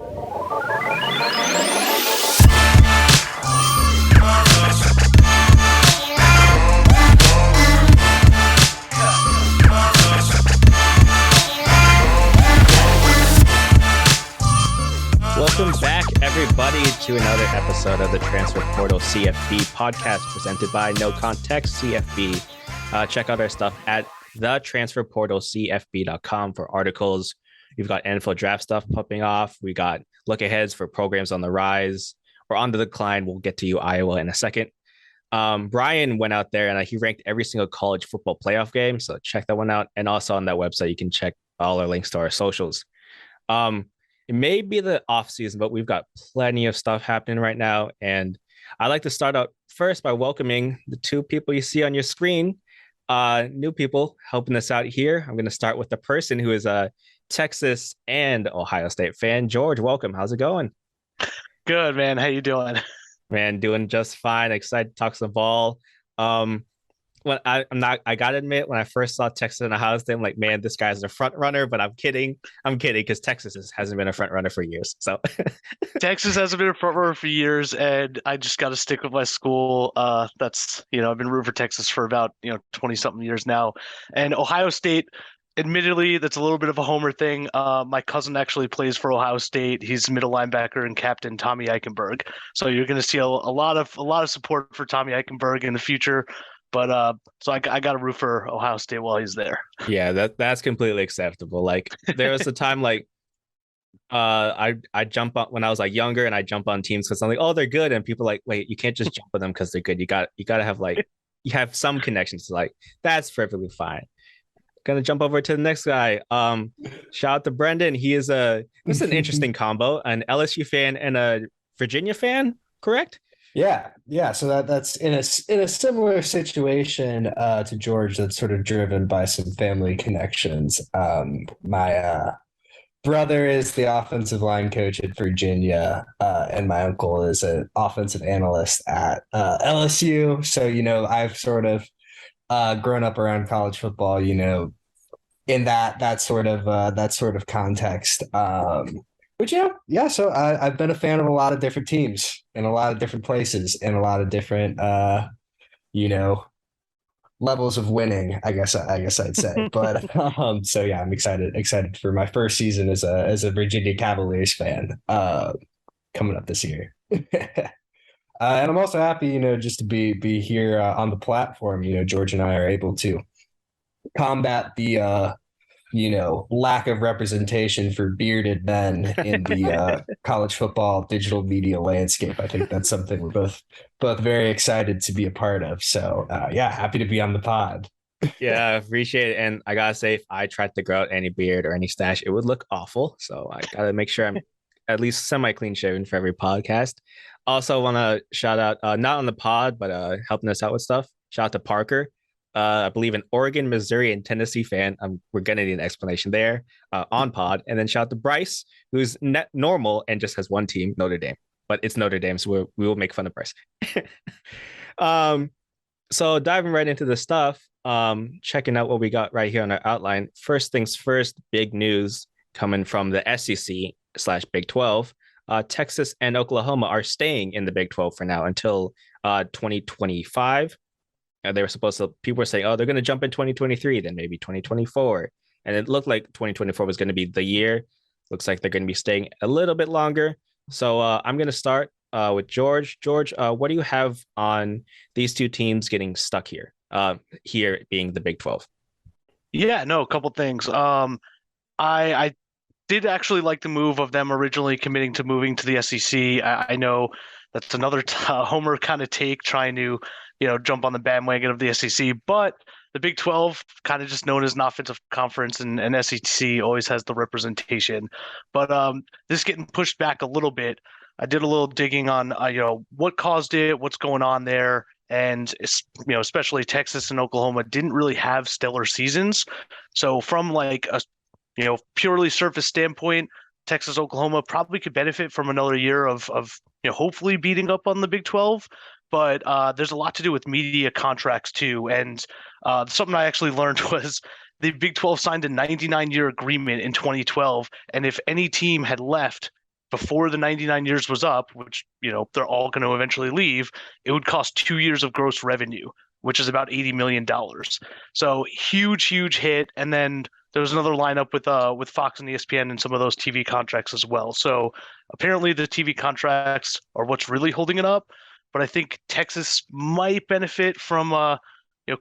Welcome back, everybody, to another episode of the Transfer Portal CFB podcast presented by NoContextCFB. Check out our stuff at thetransferportalcfb.com for articles. We've got NFL draft stuff popping off. We got look aheads for programs on the rise or on the decline. We'll get to you, Iowa, in a second. Brian went out there and he ranked every single college football playoff game. So check that one out. And also on that website, you can check all our links to our socials. It may be the off season, but we've got plenty of stuff happening right now. And I'd like to start out first by welcoming the two people you see on your screen, new people helping us out here. I'm going to start with the person who is a Texas and Ohio State fan. George, welcome. How's it going? Good, man. How you doing? Man, doing just fine. Excited to talk some ball. I gotta admit, when I first saw Texas and Ohio State, I'm like, man, this guy's a front runner, but I'm kidding because Texas hasn't been a front runner for years. So Texas hasn't been a front runner for years, and I just got to stick with my school. That's, I've been rooting for Texas for about, 20 something years now. And Ohio State, admittedly, that's a little bit of a homer thing. My cousin actually plays for Ohio State. He's middle linebacker and captain Tommy Eichenberg. So you're going to see a lot of support for Tommy Eichenberg in the future. But so I got to root for Ohio State while he's there. Yeah, that's completely acceptable. Like there was a time like I jump on when I was like younger, and I jump on teams because I'm like, oh, they're good, and people are like, wait, you can't just jump on them because they're good. You got to have like you have some connections. To like that's perfectly fine. Gonna jump over to the next guy. Shout out to Brendan. This is an interesting combo, an LSU fan and a Virginia fan, correct? Yeah. So that's in a similar situation to George. That's sort of driven by some family connections. My brother is the offensive line coach at Virginia, and my uncle is an offensive analyst at LSU. So I've sort of grown up around college football. In that sort of context. But yeah. So I've been a fan of a lot of different teams in a lot of different places and a lot of different, levels of winning. I guess I'd say. But so yeah, I'm excited for my first season as a Virginia Cavaliers fan coming up this year. And I'm also happy, just to be here on the platform. George and I are able to combat the lack of representation for bearded men in the college football digital media landscape. I think that's something we're both very excited to be a part of. So yeah, happy to be on the pod. Yeah, appreciate it. And I gotta say, if I tried to grow out any beard or any stash, it would look awful. So I gotta make sure I'm at least semi-clean shaven for every podcast. Also want to shout out, not on the pod, but helping us out with stuff. Shout out to Parker. I believe an Oregon, Missouri, and Tennessee fan. We're going to need an explanation there on pod. And then shout out to Bryce, who's normal and just has one team, Notre Dame. But it's Notre Dame, so we will make fun of Bryce. So diving right into the stuff, checking out what we got right here on our outline. First things first, big news coming from the SEC/Big 12. Texas and Oklahoma are staying in the Big 12 for now until 2025. They were supposed to, people were saying, oh, they're going to jump in 2023, then maybe 2024. And it looked like 2024 was going to be the year. Looks like they're going to be staying a little bit longer. So I'm going to start with George. George, what do you have on these two teams getting stuck here? Here being the Big 12. Yeah, no, a couple things. I did actually like the move of them originally committing to moving to the SEC. I know that's another homer kind of take, trying to jump on the bandwagon of the SEC, but the Big 12, kind of just known as an offensive conference, and SEC always has the representation. But this getting pushed back a little bit. I did a little digging on what caused it, what's going on there, and especially Texas and Oklahoma didn't really have stellar seasons. So from like a purely surface standpoint, Texas, Oklahoma probably could benefit from another year of hopefully beating up on the Big 12. But there's a lot to do with media contracts too. And something I actually learned was the Big 12 signed a 99-year agreement in 2012. And if any team had left before the 99 years was up, which, they're all going to eventually leave, it would cost 2 years of gross revenue, which is about $80 million. So huge, huge hit. And then there was another lineup with Fox and ESPN and some of those TV contracts as well. So apparently the TV contracts are what's really holding it up. But I think Texas might benefit from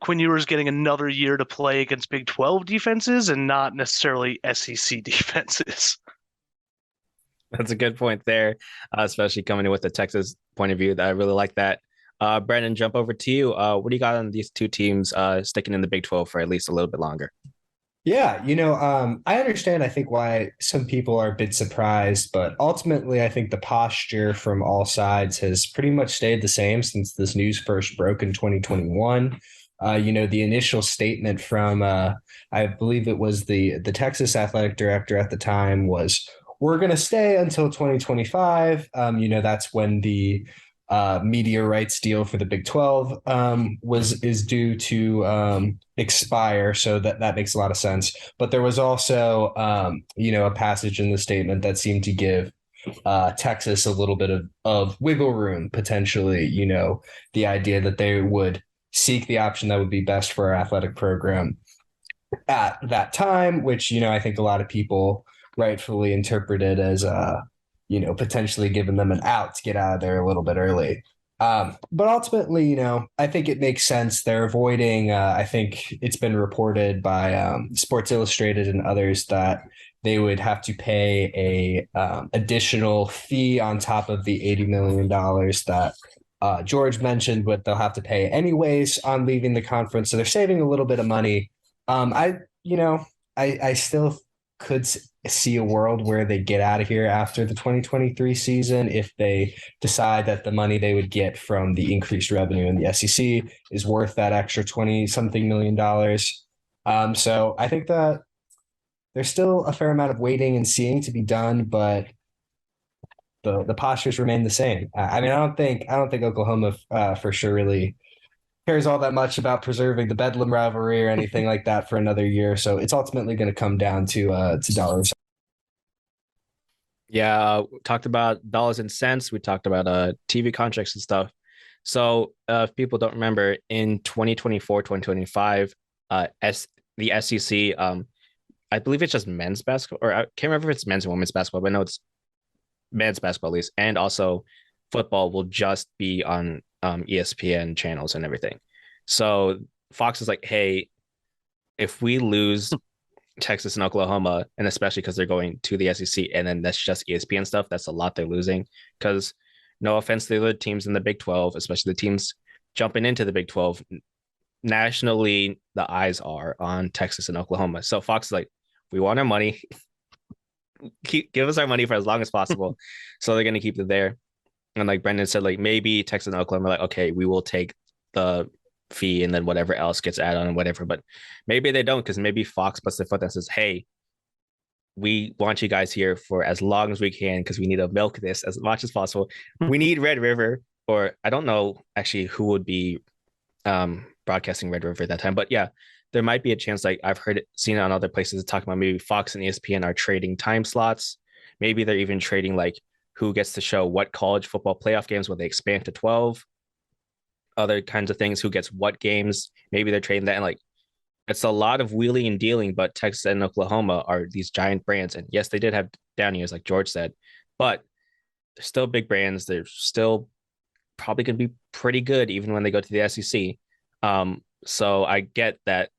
Quinn Ewers getting another year to play against Big 12 defenses and not necessarily SEC defenses. That's a good point there, especially coming in with the Texas point of view. I really like that. Brandon, jump over to you. What do you got on these two teams sticking in the Big 12 for at least a little bit longer? Yeah, I understand, I think, why some people are a bit surprised, but ultimately, I think the posture from all sides has pretty much stayed the same since this news first broke in 2021. The initial statement from, I believe it was the Texas athletic director at the time was, we're going to stay until 2025. That's when the media rights deal for the Big 12 is due to expire, so that makes a lot of sense. But there was also a passage in the statement that seemed to give Texas a little bit of wiggle room potentially. The idea that they would seek the option that would be best for our athletic program at that time, which I think a lot of people rightfully interpreted as potentially giving them an out to get out of there a little bit early. But ultimately, I think it makes sense. They're avoiding, I think it's been reported by Sports Illustrated and others that they would have to pay a additional fee on top of the $80 million that George mentioned, but they'll have to pay anyways on leaving the conference. So they're saving a little bit of money. I still could see a world where they get out of here after the 2023 season if they decide that the money they would get from the increased revenue in the SEC is worth that extra 20-something million dollars. So I think that there's still a fair amount of waiting and seeing to be done, but the postures remain the same. I don't think Oklahoma for sure really cares all that much about preserving the Bedlam rivalry or anything like that for another year. So it's ultimately going to come down to dollars. Yeah, talked about dollars and cents. We talked about TV contracts and stuff. So if people don't remember, in 2024, 2025, the SEC, I believe it's just men's basketball, or I can't remember if it's men's and women's basketball, but I know it's men's basketball at least, and also football will just be on ESPN channels and everything. So Fox is like, hey, if we lose Texas and Oklahoma, and especially because they're going to the SEC and then that's just ESPN stuff, that's a lot they're losing. Because no offense to the other teams in the Big 12, especially the teams jumping into the Big 12, nationally, the eyes are on Texas and Oklahoma. So Fox is like, we want our money. Give us our money for as long as possible. So they're going to keep it there. And like Brendan said, like maybe Texas and Oklahoma are like, okay, we will take the fee and then whatever else gets added on and whatever. But maybe they don't, because maybe Fox puts their foot and says, hey, we want you guys here for as long as we can because we need to milk this as much as possible. We need Red River, or I don't know actually who would be broadcasting Red River at that time. But yeah, there might be a chance, like I've seen it on other places talking about maybe Fox and ESPN are trading time slots. Maybe they're even trading like who gets to show what college football playoff games when they expand to 12, other kinds of things, who gets what games. Maybe they're trading that. And like, it's a lot of wheeling and dealing, but Texas and Oklahoma are these giant brands. And yes, they did have down years, like George said, but they're still big brands. They're still probably going to be pretty good even when they go to the SEC. So I get that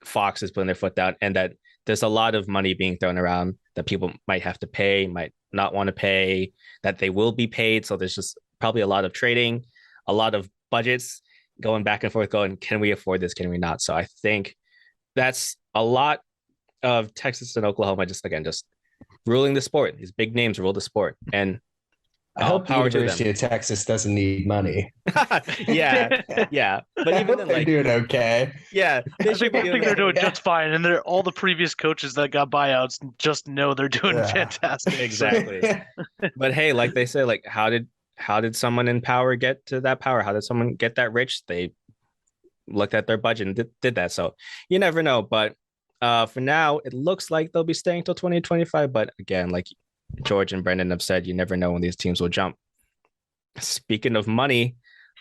Fox is putting their foot down and that there's a lot of money being thrown around that people might have to pay, might not want to pay, that they will be paid. So there's just probably a lot of trading, a lot of budgets going back and forth, going, can we afford this? Can we not? So I think that's a lot of Texas and Oklahoma just ruling the sport. These big names rule the sport. And I hope the University of Texas doesn't need money. yeah. But even then, they're doing okay. Yeah, I think they're doing just fine, and they're all the previous coaches that got buyouts just know they're doing fantastic. Exactly. But hey, like they say, like how did someone in power get to that power? How did someone get that rich? They looked at their budget and did that. So you never know. But for now, it looks like they'll be staying till 2025. But again, like George and Brendan have said, you never know when these teams will jump. Speaking of money,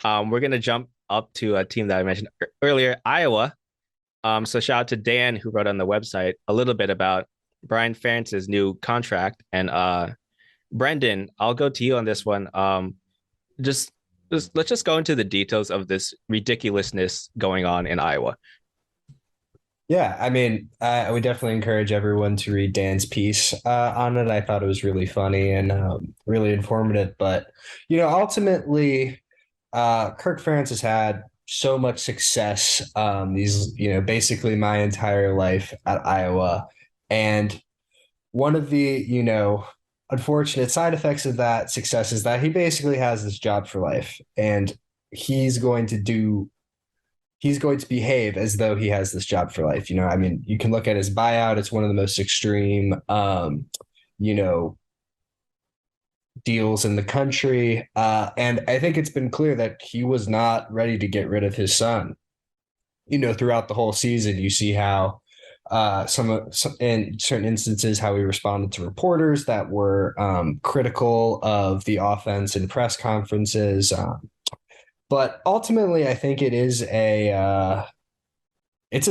we're gonna jump up to a team that I mentioned earlier, Iowa. So shout out to Dan who wrote on the website a little bit about Brian Ferentz's new contract. And Brendan, I'll go to you on this one. Just, let's just go into the details of this ridiculousness going on in Iowa. Yeah, I mean, I would definitely encourage everyone to read Dan's piece on it. I thought it was really funny and really informative. But, ultimately, Kirk Ferentz has had so much success basically my entire life at Iowa. And one of the, unfortunate side effects of that success is that he basically has this job for life. And he's going to behave as though he has this job for life. I mean, you can look at his buyout. It's one of the most extreme, deals in the country. And I think it's been clear that he was not ready to get rid of his son. Throughout the whole season, you see how some in certain instances how he responded to reporters that were critical of the offense in press conferences. But ultimately, I think it's a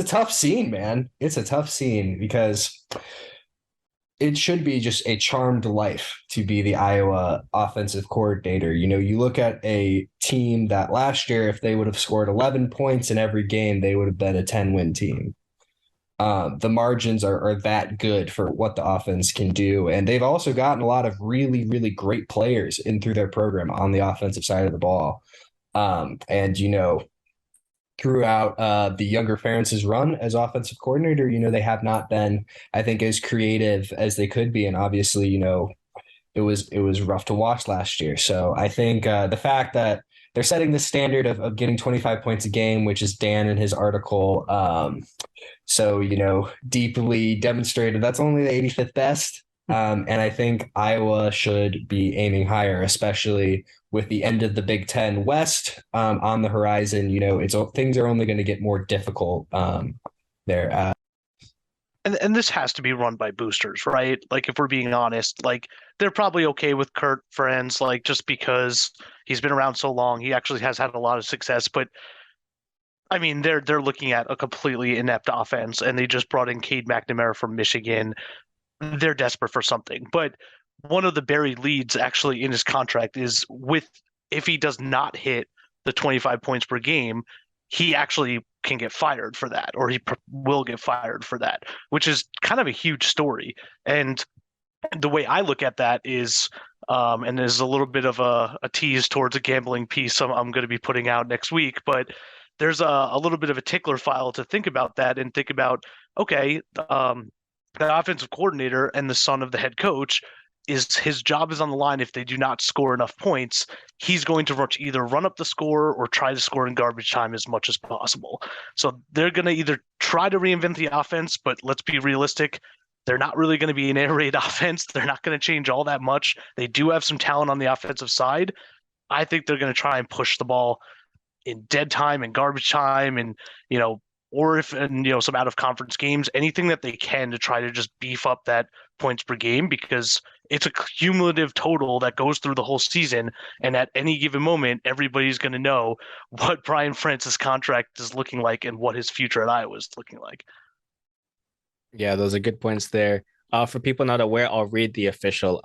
tough scene, man. It's a tough scene because it should be just a charmed life to be the Iowa offensive coordinator. You look at a team that last year, if they would have scored 11 points in every game, they would have been a 10-win team. The margins are that good for what the offense can do. And they've also gotten a lot of really, really great players in through their program on the offensive side of the ball. Throughout the younger Ferentz's run as offensive coordinator, they have not been, I think, as creative as they could be. And obviously, it was rough to watch last year. So I think the fact that they're setting the standard of getting 25 points a game, which is Dan in his article, deeply demonstrated that's only the 85th best. And I think Iowa should be aiming higher, especially with the end of the Big Ten West on the horizon. Things are only going to get more difficult there. And this has to be run by boosters, right? Like, if we're being honest, like, they're probably okay with Kurt Friends, like, just because he's been around so long. He actually has had a lot of success, but I mean, they're looking at a completely inept offense, and they just brought in Cade McNamara from Michigan. They're desperate for something. But one of the buried leads actually in his contract is if he does not hit the 25 points per game, he actually can get fired for that, or he will get fired for that, which is kind of a huge story. And the way I look at that is, and there's a little bit of a tease towards a gambling piece I'm going to be putting out next week, but there's a little bit of a tickler file to think about that and think about, okay, the offensive coordinator and the son of the head coach, his job is on the line. If they do not score enough points, he's going to either run up the score or try to score in garbage time as much as possible. So they're going to either try to reinvent the offense, but let's be realistic. They're not really going to be an air raid offense. They're not going to change all that much. They do have some talent on the offensive side. I think they're going to try and push the ball in dead time and garbage time, and or if some out of conference games, anything that they can to try to just beef up that points per game, because it's a cumulative total that goes through the whole season. And at any given moment, everybody's going to know what Brian Ferentz's contract is looking like and what his future at Iowa is looking like. Yeah, those are good points there. For people not aware, I'll read the official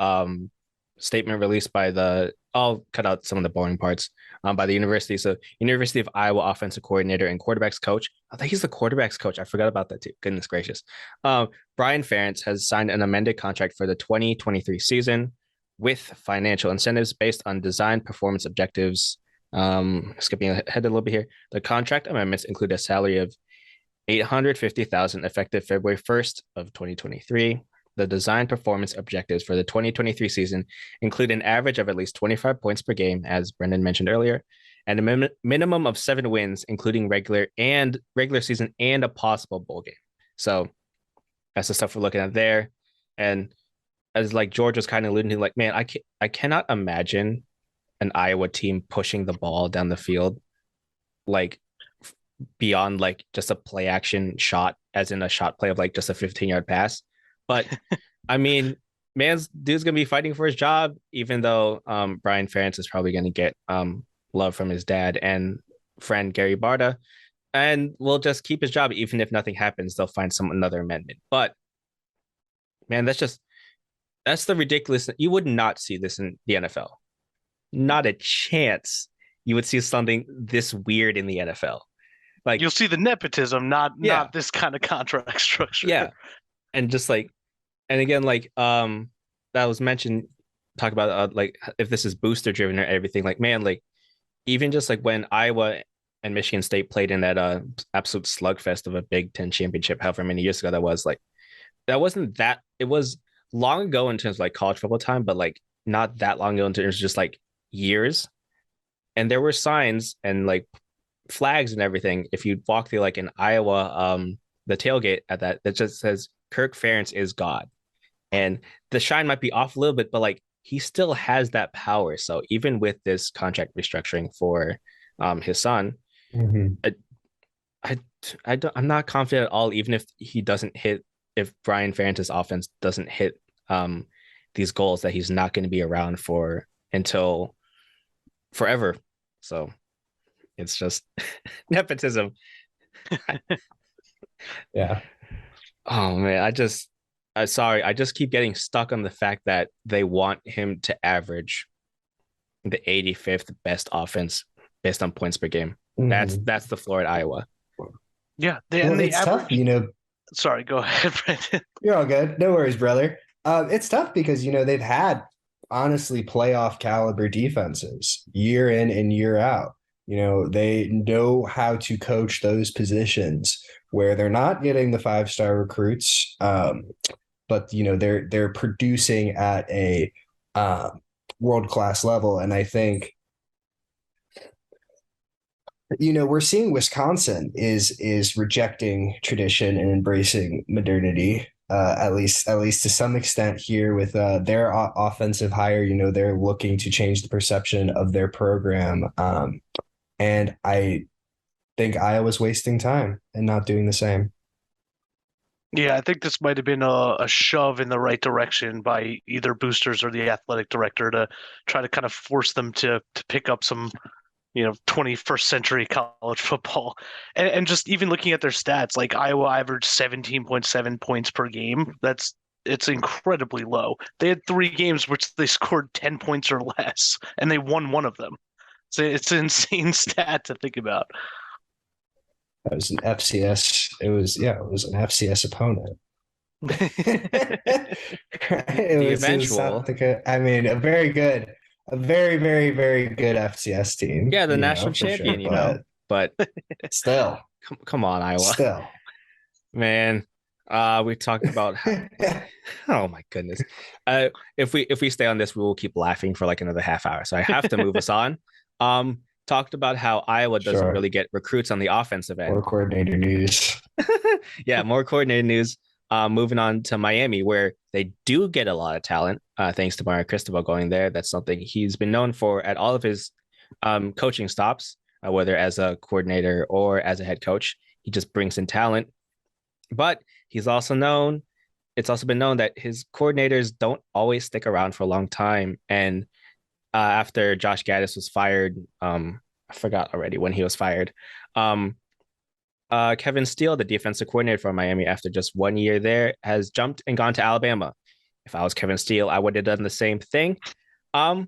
statement released by I'll cut out some of the boring parts by the university. So University of Iowa offensive coordinator and quarterbacks coach. I think he's the quarterbacks coach. I forgot about that too. Goodness gracious. Brian Ferentz has signed an amended contract for the 2023 season with financial incentives based on design performance objectives. Skipping ahead a little bit here. The contract amendments include a salary of $850,000 effective February 1st of 2023. The design performance objectives for the 2023 season include an average of at least 25 points per game, as Brendan mentioned earlier, and a minimum of 7 wins, including regular season and a possible bowl game. So that's the stuff we're looking at there. And as like George was kind of alluding to, like, man, I cannot imagine an Iowa team pushing the ball down the field, like beyond like just a play action shot, as in a shot play of like just a 15-yard pass. But I mean, dude's gonna be fighting for his job, even though Brian Ferentz is probably gonna get love from his dad and friend Gary Barta, and will just keep his job even if nothing happens. They'll find another amendment. But man, that's the ridiculous. You would not see this in the NFL. Not a chance. You would see something this weird in the NFL. Like You'll see the nepotism, not Yeah. this kind of contract structure. yeah, and just like, and again, like that was mentioned. Talk about like if this is booster driven or everything. Like man, like even just like when Iowa and Michigan State played in that absolute slugfest of a Big Ten championship, however many years ago that was, like that wasn't that. It was long ago in terms of like college football time, but like not that long ago in terms of just like years. And there were signs and like flags and everything. If you walk through like in Iowa, the tailgate at that just says Kirk Ferentz is God. And the shine might be off a little bit, but like he still has that power. So even with this contract restructuring for his son, I'm not confident at all, even if he doesn't hit, if Brian Ferentz's offense doesn't hit these goals, that he's not going to be around for until forever. So it's just nepotism. Yeah. Oh man, sorry, I just keep getting stuck on the fact that they want him to average the 85th best offense based on points per game. That's the floor at Iowa. Yeah, it's tough, Sorry, go ahead, Brandon. You're all good. No worries, brother. It's tough because they've had honestly playoff caliber defenses year in and year out. They know how to coach those positions where they're not getting the 5-star recruits, but they're producing at a world-class level. And I think we're seeing Wisconsin is rejecting tradition and embracing modernity, at least to some extent here with their offensive hire. They're looking to change the perception of their program, and I think Iowa's wasting time and not doing the same. Yeah, I think this might have been a shove in the right direction by either boosters or the athletic director to try to kind of force them to pick up some 21st century college football. And just even looking at their stats, like Iowa averaged 17.7 points per game. It's incredibly low. They had 3 games which they scored 10 points or less, and they won one of them. So it's an insane stat to think about. It was an FCS. It was an FCS opponent. It was South Dakota. I mean, a very, very, very good FCS team. Yeah, the national champion, sure, but still, come on, Iowa. Still, man. We talked about oh my goodness. If we stay on this, we will keep laughing for like another half hour. So I have to move us on. Talked about how Iowa doesn't really get recruits on the offensive end. More coordinator news. Yeah, more coordinator news. Moving on to Miami, where they do get a lot of talent, thanks to Mario Cristobal going there. That's something he's been known for at all of his coaching stops, whether as a coordinator or as a head coach. He just brings in talent. But it's also been known that his coordinators don't always stick around for a long time. And after Josh Gaddis was fired, I forgot already when he was fired. Kevin Steele, the defensive coordinator for Miami, after just 1 year there, has jumped and gone to Alabama. If I was Kevin Steele, I would have done the same thing. I'm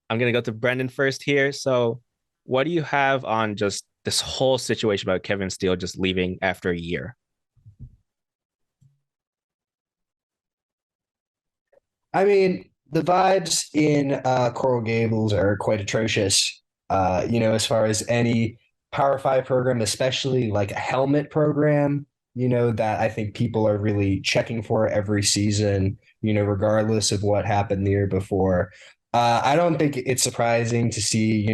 gonna go to Brendan first here. So, what do you have on just this whole situation about Kevin Steele just leaving after a year? I mean, the vibes in Coral Gables are quite atrocious. As far as any Power 5 program, especially like a helmet program, that I think people are really checking for every season, regardless of what happened the year before. I don't think it's surprising to see,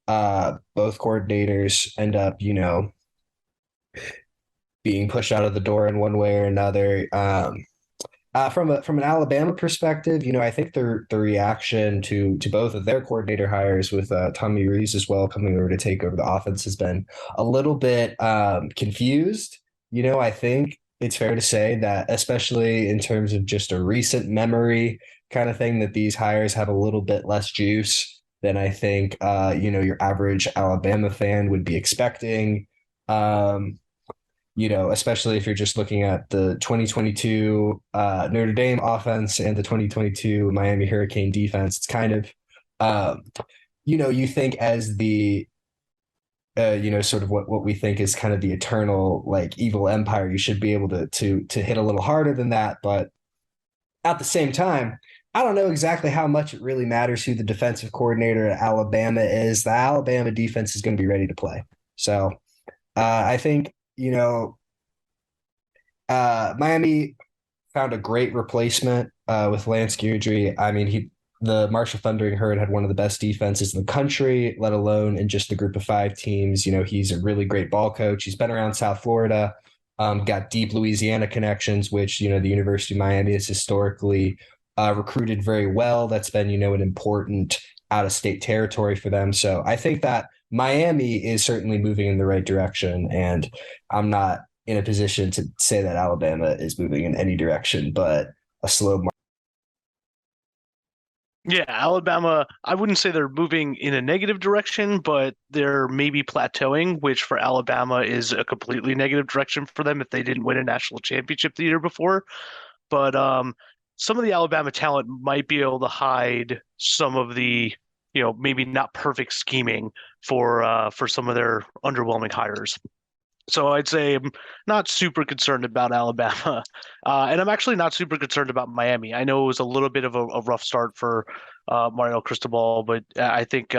both coordinators end up, being pushed out of the door in one way or another. From an Alabama perspective, I think the reaction to both of their coordinator hires with Tommy Rees as well coming over to take over the offense has been a little bit confused. I think it's fair to say that, especially in terms of just a recent memory kind of thing, that these hires have a little bit less juice than I think your average Alabama fan would be expecting. Um, especially if you're just looking at the 2022 Notre Dame offense and the 2022 Miami Hurricane defense. It's kind of, you think as the sort of what we think is kind of the eternal like evil empire. You should be able to hit a little harder than that, but at the same time, I don't know exactly how much it really matters who the defensive coordinator at Alabama is. The Alabama defense is going to be ready to play. So I think Miami found a great replacement with Lance Guidry. I mean, the Marshall Thundering Herd had one of the best defenses in the country, let alone in just the group of 5 teams. He's a really great ball coach. He's been around South Florida, got deep Louisiana connections, which, the University of Miami has historically recruited very well. That's been, an important out-of-state territory for them. So I think that Miami is certainly moving in the right direction, and I'm not in a position to say that Alabama is moving in any direction, but a slow march. Yeah, Alabama, I wouldn't say they're moving in a negative direction, but they're maybe plateauing, which for Alabama is a completely negative direction for them if they didn't win a national championship the year before. But some of the Alabama talent might be able to hide some of the, maybe not perfect scheming for some of their underwhelming hires. So I'd say I'm not super concerned about Alabama, and I'm actually not super concerned about Miami. I know it was a little bit of a rough start for Mario Cristobal, but I think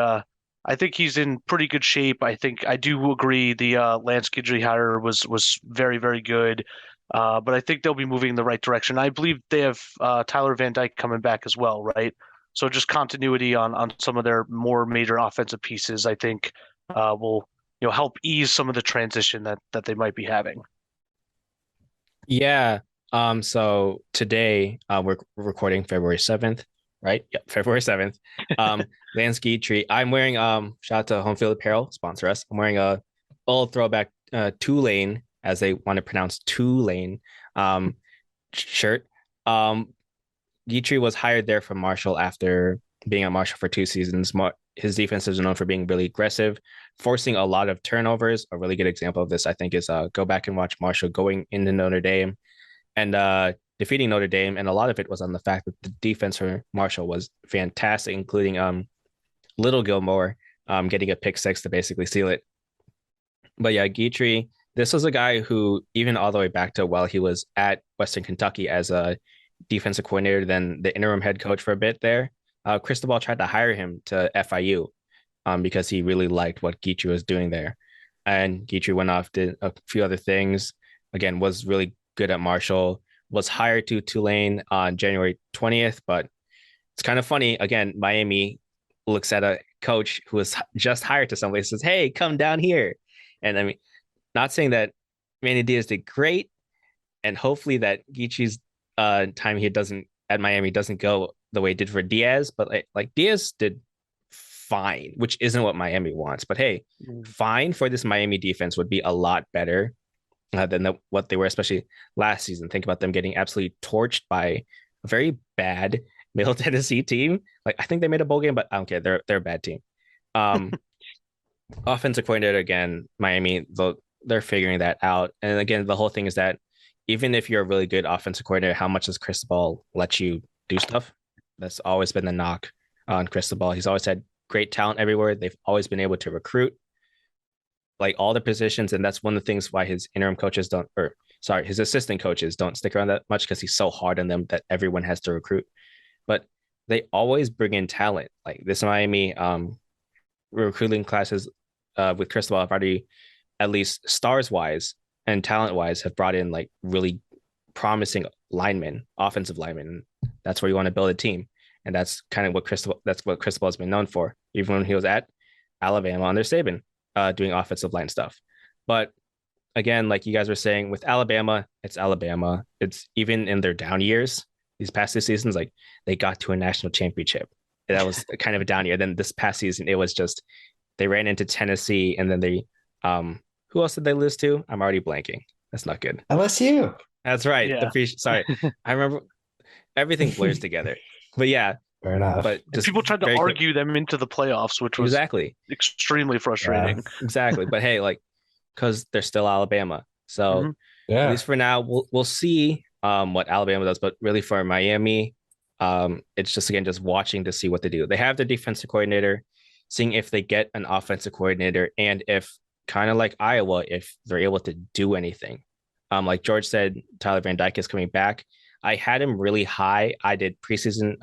he's in pretty good shape. I do agree the Lance Guidry hire was very, very good, but I think they'll be moving in the right direction. I believe they have Tyler Van Dyke coming back as well, right? So just continuity on some of their more major offensive pieces, I think will help ease some of the transition that they might be having. Yeah. So today we're recording February 7th, right? Yep, February 7th. Lance Guidry. I'm wearing shout out to Home Field Apparel, sponsor us. I'm wearing a old throwback Tulane, as they want to pronounce Tulane, shirt. Guidry was hired there from Marshall after being at Marshall for 2 seasons. His defense is known for being really aggressive, forcing a lot of turnovers. A really good example of this, I think, is go back and watch Marshall going into Notre Dame and defeating Notre Dame. And a lot of it was on the fact that the defense for Marshall was fantastic, including Little Gilmore getting a pick 6 to basically seal it. But yeah, Guidry, this was a guy who, even all the way back to while he was at Western Kentucky as a defensive coordinator, then the interim head coach for a bit there, Cristobal tried to hire him to FIU because he really liked what Guidry was doing there. And Guidry went off, did a few other things. Again, was really good at Marshall, was hired to Tulane on January 20th. But it's kind of funny. Again, Miami looks at a coach who was just hired to somebody and says, hey, come down here. And I mean, not saying that Manny Diaz did great, and hopefully that Guidry's time he doesn't at Miami doesn't go the way it did for Diaz, but like Diaz did fine, which isn't what Miami wants. But hey, fine for this Miami defense would be a lot better than what they were, especially last season. Think about them getting absolutely torched by a very bad Middle Tennessee team. Like I think they made a bowl game, but I don't care. They're a bad team. Offensive coordinator again, Miami, they're figuring that out. And again, the whole thing is that even if you're a really good offensive coordinator, how much does Cristobal let you do stuff? That's always been the knock on Cristobal. He's always had great talent everywhere. They've always been able to recruit like all the positions. And that's one of the things why his interim coaches his assistant coaches don't stick around that much, because he's so hard on them that everyone has to recruit. But they always bring in talent. Like this Miami recruiting classes with Cristobal have already, at least stars wise and talent wise, have brought in like really promising linemen, offensive linemen. That's where you want to build a team. And that's kind of what Cristobal has been known for, even when he was at Alabama under Saban, doing offensive line stuff. But again, like you guys were saying, with Alabama, it's Alabama. It's even in their down years, these past 2 seasons, like they got to a national championship. That was kind of a down year. Then this past season, it was just they ran into Tennessee, and then they who else did they lose to? I'm already blanking. That's not good. LSU. That's right. Yeah. Sorry, I remember everything blurs together. But yeah, Fair enough. but And just people tried to very quick. argue them into the playoffs, which was Exactly, extremely frustrating. exactly. But hey, like, because they're still Alabama, so Mhm. at least for now, we'll see what Alabama does. But really, for Miami, it's just again just watching to see what they do. They have the defensive coordinator, seeing if they get an offensive coordinator, and if kind of like Iowa, if they're able to do anything. Like George said, Tyler Van Dyke is coming back. I had him really high. I did preseason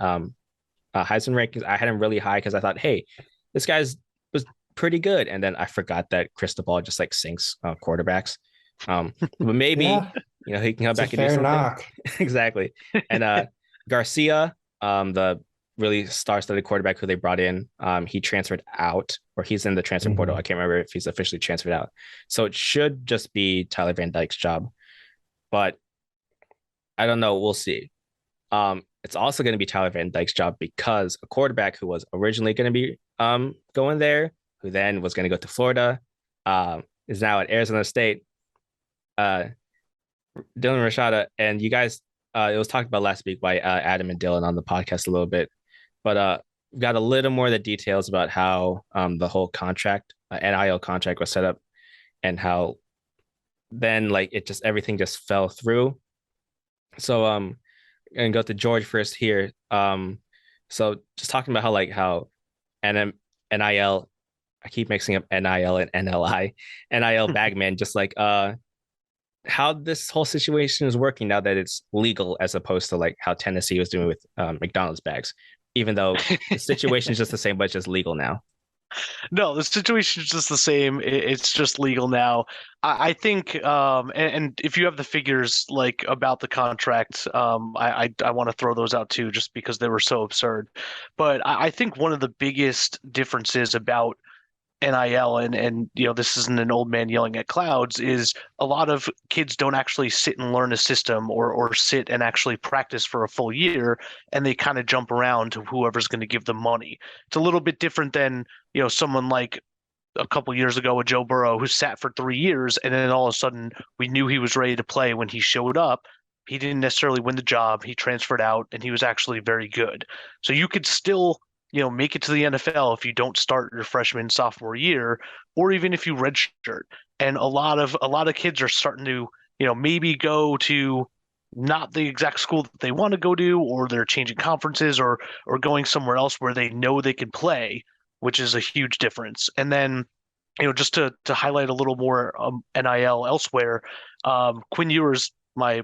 Heisman rankings. I had him really high because I thought, hey, this guy's was pretty good. And then I forgot that Cristobal just like sinks quarterbacks. But maybe Yeah, he can come it's a back and do fair something. knock. Exactly. And Garcia, the really star-studded quarterback who they brought in, he transferred out, or he's in the transfer portal. I can't remember if he's officially transferred out. So it should just be Tyler Van Dyke's job. But I don't know. We'll see. It's also going to be Tyler Van Dyke's job because a quarterback who was originally going to be going there, who then was going to go to Florida, is now at Arizona State. Dylan Rashada, and you guys, it was talked about last week by Adam and Dylan on the podcast a little bit, but we got a little more of the details about how the whole contract, NIL contract, was set up, and how then like it just everything just fell through. So and go to George first here. So just talking about how NIL, I keep mixing up NIL and NLI, NIL bagman, just like how this whole situation is working now that it's legal as opposed to like how Tennessee was doing with McDonald's bags, even though the situation is just the same, but it's just legal now. No, the situation is just the same. It's just legal now. I think, and if you have the figures like about the contract, I want to throw those out too, just because they were so absurd. But I think one of the biggest differences about NIL and this isn't an old man yelling at clouds, is a lot of kids don't actually sit and learn a system or sit and actually practice for a full year, and they kind of jump around to whoever's going to give them money. It's a little bit different than someone like a couple years ago with Joe Burrow, who sat for 3 years, and then all of a sudden we knew he was ready to play when he showed up. He didn't necessarily win the job. He transferred out, and he was actually very good. So you could still make it to the NFL if you don't start your freshman sophomore year, or even if you redshirt. And a lot of kids are starting to maybe go to not the exact school that they want to go to, or they're changing conferences, or going somewhere else where they know they can play, which is a huge difference. And then just to highlight a little more NIL elsewhere, Quinn Ewers, my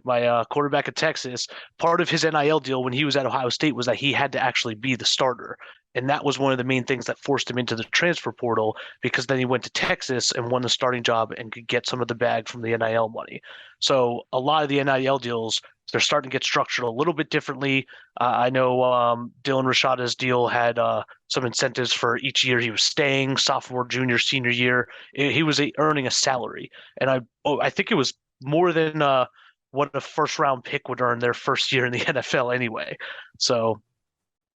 quarterback at Texas, part of his NIL deal when he was at Ohio State was that he had to actually be the starter. And that was one of the main things that forced him into the transfer portal, because then he went to Texas and won the starting job and could get some of the bag from the NIL money. So a lot of the NIL deals, they're starting to get structured a little bit differently. I know Dylan Rashada's deal had some incentives for each year he was staying, sophomore, junior, senior year. He was earning a salary. And I think it was more than what a first round pick would earn their first year in the NFL anyway. So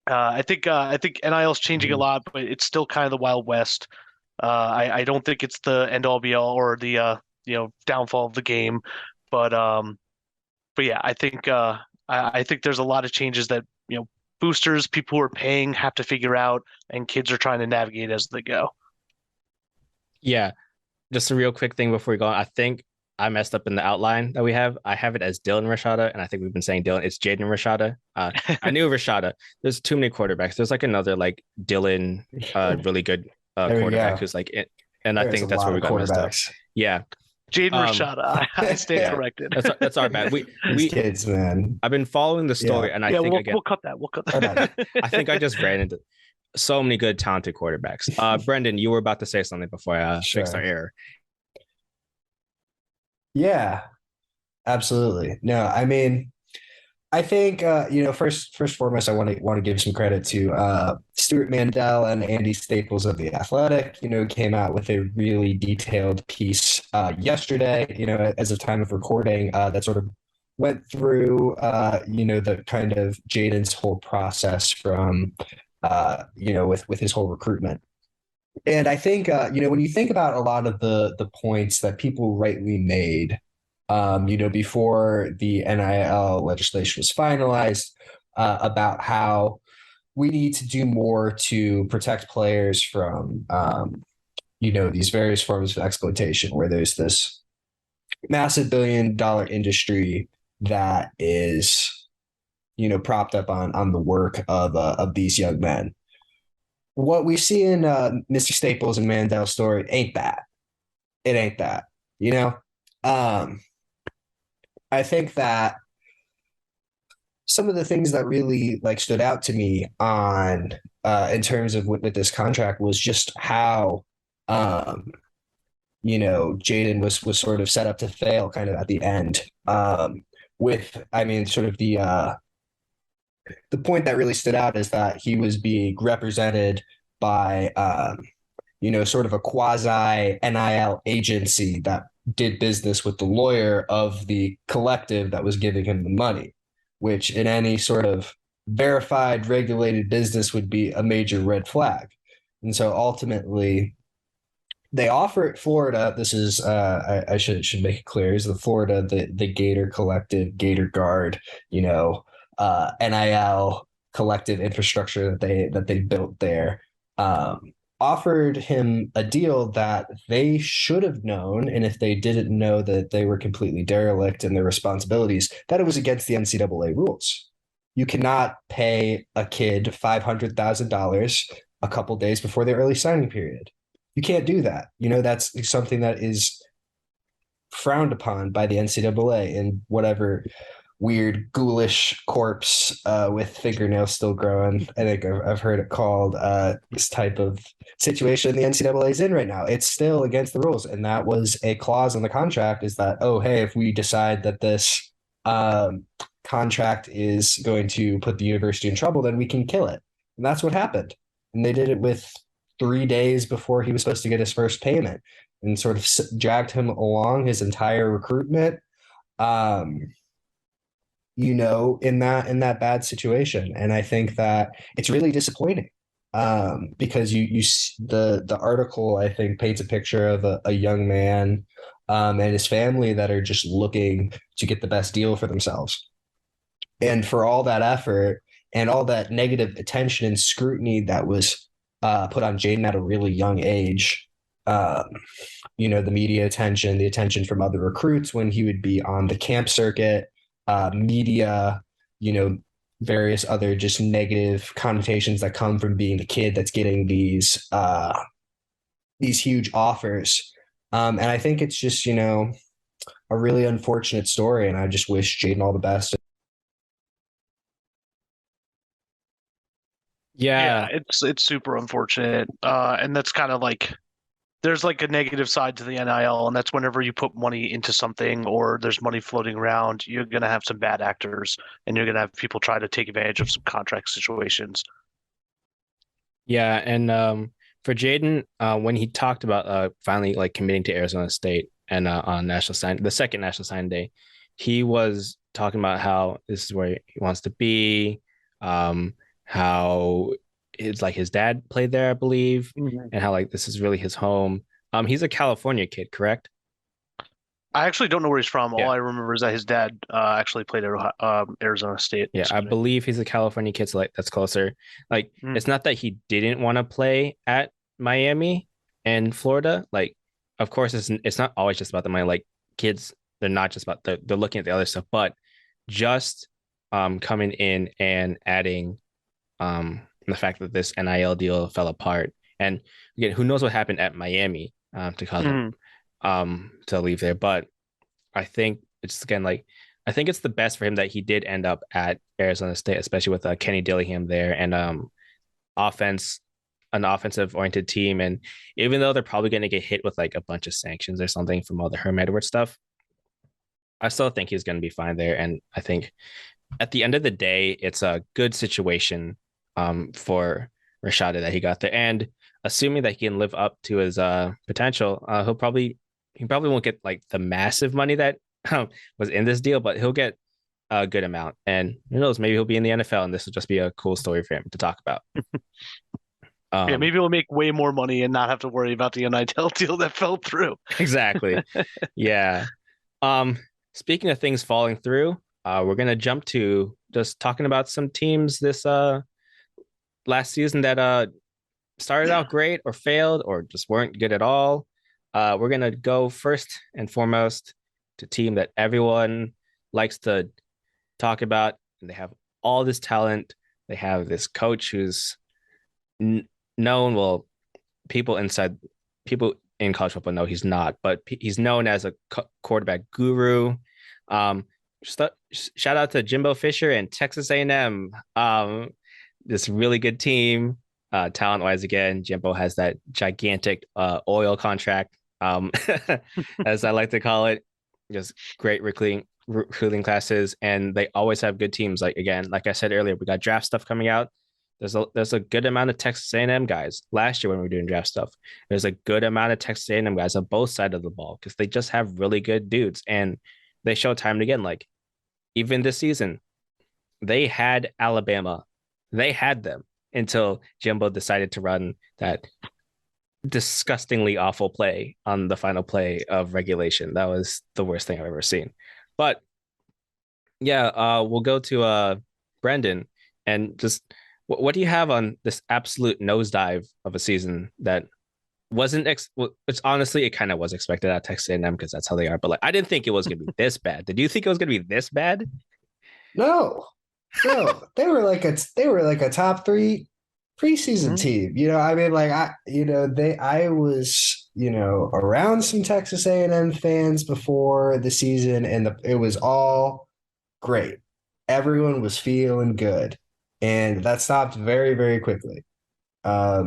I think NIL is changing a lot, but it's still kind of the Wild West. I don't think it's the end all be all or the downfall of the game, but yeah, I think there's a lot of changes that boosters, people who are paying, have to figure out, and kids are trying to navigate as they go. Yeah, just a real quick thing before we go on. I think I messed up in the outline that we have. I have it as Dylan Rashada, and I think we've been saying Dylan. It's Jaden Rashada. I knew Rashada. There's too many quarterbacks. There's like another like Dylan, really good quarterback who's like it, and I think that's where we got messed up. Yeah, Jaden Rashada. I stand corrected. That's our bad. We kids, man. I've been following the story, and I think we'll cut that. We'll cut that. I think I just ran into so many good, talented quarterbacks. Brendan, you were about to say something before I fixed our error. Yeah, absolutely. No, I mean, I think first foremost, I want to give some credit to Stuart Mandel and Andy Staples of The Athletic. Came out with a really detailed piece yesterday. As of time of recording, that sort of went through the kind of Jaden's whole process from with his whole recruitment. And I think when you think about a lot of the points that people rightly made before the NIL legislation was finalized, about how we need to do more to protect players from, these various forms of exploitation, where there's this massive $1 billion industry that is, propped up on the work of these young men. What we see in Mr. Staples and Mandel's story ain't that. It ain't that. Um, I think that some of the things that really like stood out to me on in terms of with this contract was just how Jaden was sort of set up to fail kind of at the end. Sort of the point that really stood out is that he was being represented by sort of a quasi NIL agency that did business with the lawyer of the collective that was giving him the money, which in any sort of verified regulated business would be a major red flag. And so ultimately they offer Florida. This is I should make it clear, is the Florida, the Gator Collective, Gator Guard, NIL collective infrastructure that they built there, offered him a deal that they should have known, and if they didn't know that they were completely derelict in their responsibilities, that it was against the NCAA rules. You cannot pay a kid $500,000 a couple days before the early signing period. You can't do that. That's something that is frowned upon by the NCAA and whatever weird ghoulish corpse with fingernails still growing. I think I've heard it called this type of situation the NCAA is in right now. It's still against the rules. And that was a clause in the contract, is that, oh, hey, if we decide that this contract is going to put the university in trouble, then we can kill it. And that's what happened. And they did it with 3 days before he was supposed to get his first payment, and sort of dragged him along his entire recruitment, in that bad situation. And I think that it's really disappointing, because the article, I think, paints a picture of a young man and his family that are just looking to get the best deal for themselves. And for all that effort and all that negative attention and scrutiny that was put on Jaden at a really young age, the media attention, the attention from other recruits when he would be on the camp circuit, media, various other just negative connotations that come from being the kid that's getting these huge offers. And I think it's just, a really unfortunate story. And I just wish Jaden all the best. Yeah. It's super unfortunate. And that's kind of like, there's like a negative side to the NIL, and that's whenever you put money into something or there's money floating around, you're going to have some bad actors, and you're going to have people try to take advantage of some contract situations. Yeah, and for Jaden, when he talked about finally like committing to Arizona State and on the second National Signing Day, he was talking about how this is where he wants to be, how it's like his dad played there, I believe, and how like this is really his home. He's a California kid, correct? I actually don't know where he's from. Yeah. All I remember is that his dad actually played at Arizona State. Yeah, I believe he's a California kid, so like that's closer. Like it's not that he didn't want to play at Miami and Florida. Like, of course, it's not always just about the money. Like kids, they're not just about they're looking at the other stuff, but just coming in and adding the fact that this NIL deal fell apart. And again, who knows what happened at Miami to cause him to leave there. But I think it's again like I think it's the best for him that he did end up at Arizona State, especially with Kenny Dillingham there and an offensive oriented team. And even though they're probably going to get hit with like a bunch of sanctions or something from all the Herm Edwards stuff, I still think he's going to be fine there. And I think at the end of the day, it's a good situation for Rashada that he got there. And assuming that he can live up to his potential, he probably won't get like the massive money that was in this deal, but he'll get a good amount. And who knows, maybe he'll be in the NFL, and this will just be a cool story for him to talk about. Yeah, maybe he'll make way more money and not have to worry about the NIL deal that fell through. Exactly. Yeah. speaking of things falling through, we're gonna jump to just talking about some teams this last season that started out great or failed or just weren't good at all. We're gonna go first and foremost to team that everyone likes to talk about, and they have all this talent. They have this coach who's known. Well, people in college football know he's not, but he's known as a quarterback guru. Um, Shout out to Jimbo Fisher and Texas A&M. This really good team, talent wise. Again, Jimbo has that gigantic oil contract, as I like to call it. Just great recruiting classes, and they always have good teams. Like again, like I said earlier, we got draft stuff coming out. There's a good amount of Texas A&M guys. Last year when we were doing draft stuff, there's a good amount of Texas A&M guys on both sides of the ball because they just have really good dudes, and they show time and again. Like even this season, they had Alabama, they had them until Jimbo decided to run that disgustingly awful play on the final play of regulation. That was the worst thing I've ever seen. But yeah, we'll go to Brendan and just what do you have on this absolute nosedive of a season that wasn't it's honestly it kind of was expected at Texas A&M because that's how they are, but like I didn't think it was gonna be this bad. Did you think it was gonna be this bad? No, they were like a top three preseason team. I mean, like I was around some Texas A&M fans before the season, and it was all great. Everyone was feeling good, and that stopped very, very quickly. I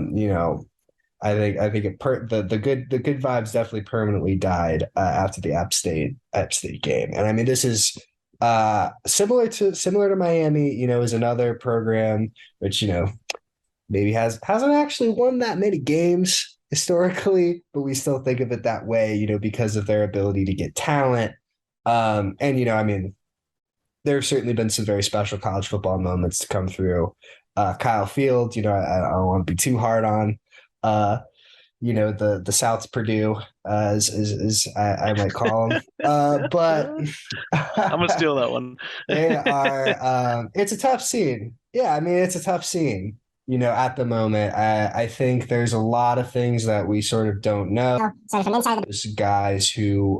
think the good vibes definitely permanently died after the App State game, and I mean this is similar to Miami. Is another program which maybe hasn't actually won that many games historically, but we still think of it that way, because of their ability to get talent. And I mean, there have certainly been some very special college football moments to come through. Kyle Field, I don't want to be too hard on. The South Purdue, as I might call them. But I'm gonna steal that one. They are. It's a tough scene. Yeah, I mean, it's a tough scene. At the moment, I think there's a lot of things that we sort of don't know. So from inside, there's guys who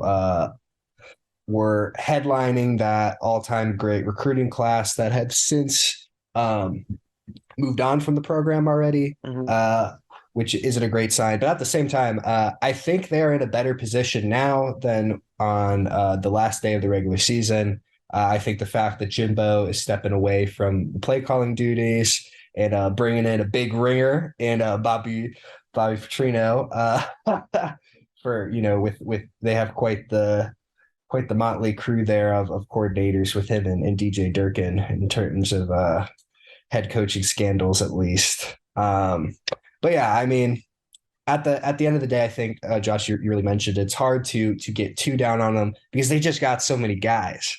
were headlining that all-time great recruiting class that have since moved on from the program already. Mm-hmm. Which isn't a great sign. But at the same time, I think they're in a better position now than on the last day of the regular season. I think the fact that Jimbo is stepping away from the play calling duties and bringing in a big ringer and Bobby Petrino for with they have quite the motley crew there of coordinators with him and DJ Durkin in terms of head coaching scandals at least. But yeah, I mean, at the end of the day, I think Josh, you really mentioned it's hard to get too down on them because they just got so many guys,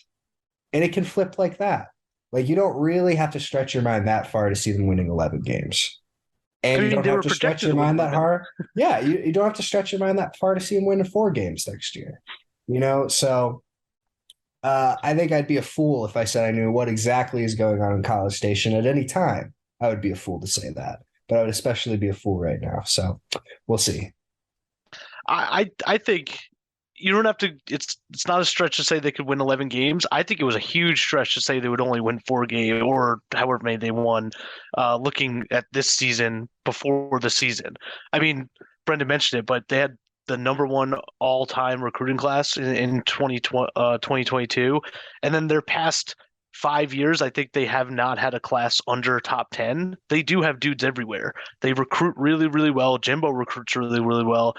and it can flip like that. Like you don't really have to stretch your mind that far to see them winning 11 games, and you don't have to stretch your mind that hard. Yeah, you don't have to stretch your mind that far to see them win 4 games next year. So I think I'd be a fool if I said I knew what exactly is going on in College Station at any time. I would be a fool to say that. But I would especially be a fool right now. So we'll see. I think you don't have to. It's not a stretch to say they could win 11 games. I think it was a huge stretch to say they would only win 4 games or however many they won. Looking at this season before the season, I mean, Brendan mentioned it, but they had the number 1 all-time recruiting class in 2022, and then their past 5 years, I think they have not had a class under top 10. They do have dudes everywhere. They recruit really, really well. Jimbo recruits really, really well.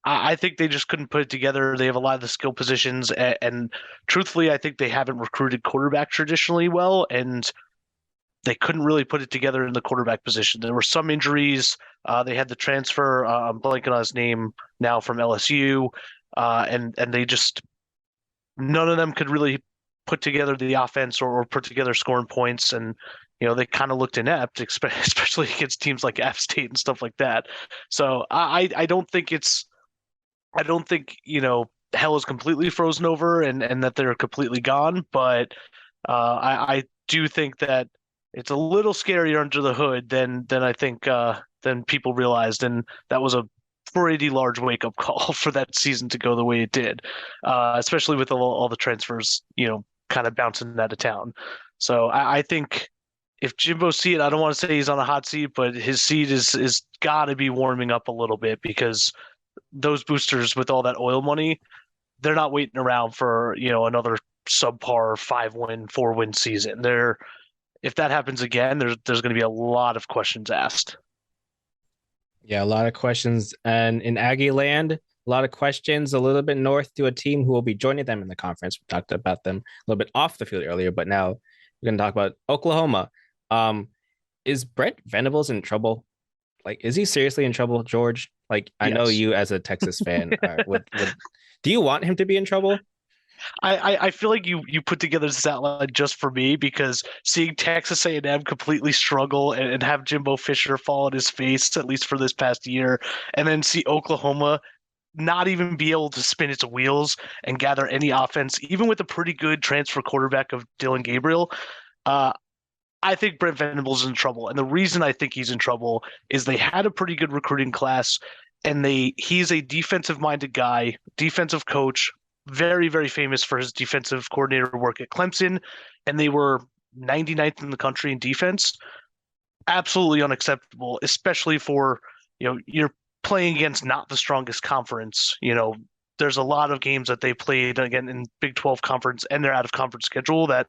I think they just couldn't put it together. They have a lot of the skill positions, and truthfully, I think they haven't recruited quarterback traditionally well, and they couldn't really put it together in the quarterback position. There were some injuries. They had the transfer, I'm blanking on his name now, from LSU, and they just none of them could really put together the offense or put together scoring points, and they kind of looked inept, especially against teams like App State and stuff like that. So I don't think hell is completely frozen over and that they're completely gone. But I do think that it's a little scarier under the hood than I think than people realized, and that was a pretty large wake up call for that season to go the way it did, especially with all the transfers, kind of bouncing out of town. So I think if Jimbo see it, I don't want to say he's on a hot seat, but his seat is got to be warming up a little bit because those boosters with all that oil money, they're not waiting around for another subpar 5-win, 4-win season. If that happens again, there's going to be a lot of questions asked. Yeah, a lot of questions. And in Aggie land, a lot of questions a little bit north to a team who will be joining them in the conference. We talked about them a little bit off the field earlier, but now we're going to talk about Oklahoma. Is Brent Venables in trouble? Like, is he seriously in trouble, George? Like, I know you as a Texas fan, do you want him to be in trouble? I feel like you put together this outline just for me because seeing Texas A&M completely struggle and have Jimbo Fisher fall on his face, at least for this past year, and then see Oklahoma not even be able to spin its wheels and gather any offense, even with a pretty good transfer quarterback of Dylan Gabriel. I think Brent Venables is in trouble. And the reason I think he's in trouble is they had a pretty good recruiting class, and he's a defensive-minded guy, defensive coach, very, very famous for his defensive coordinator work at Clemson, and they were 99th in the country in defense. Absolutely unacceptable, especially for, you're playing against not the strongest conference. There's a lot of games that they played, again, in Big 12 conference and their out-of-conference schedule that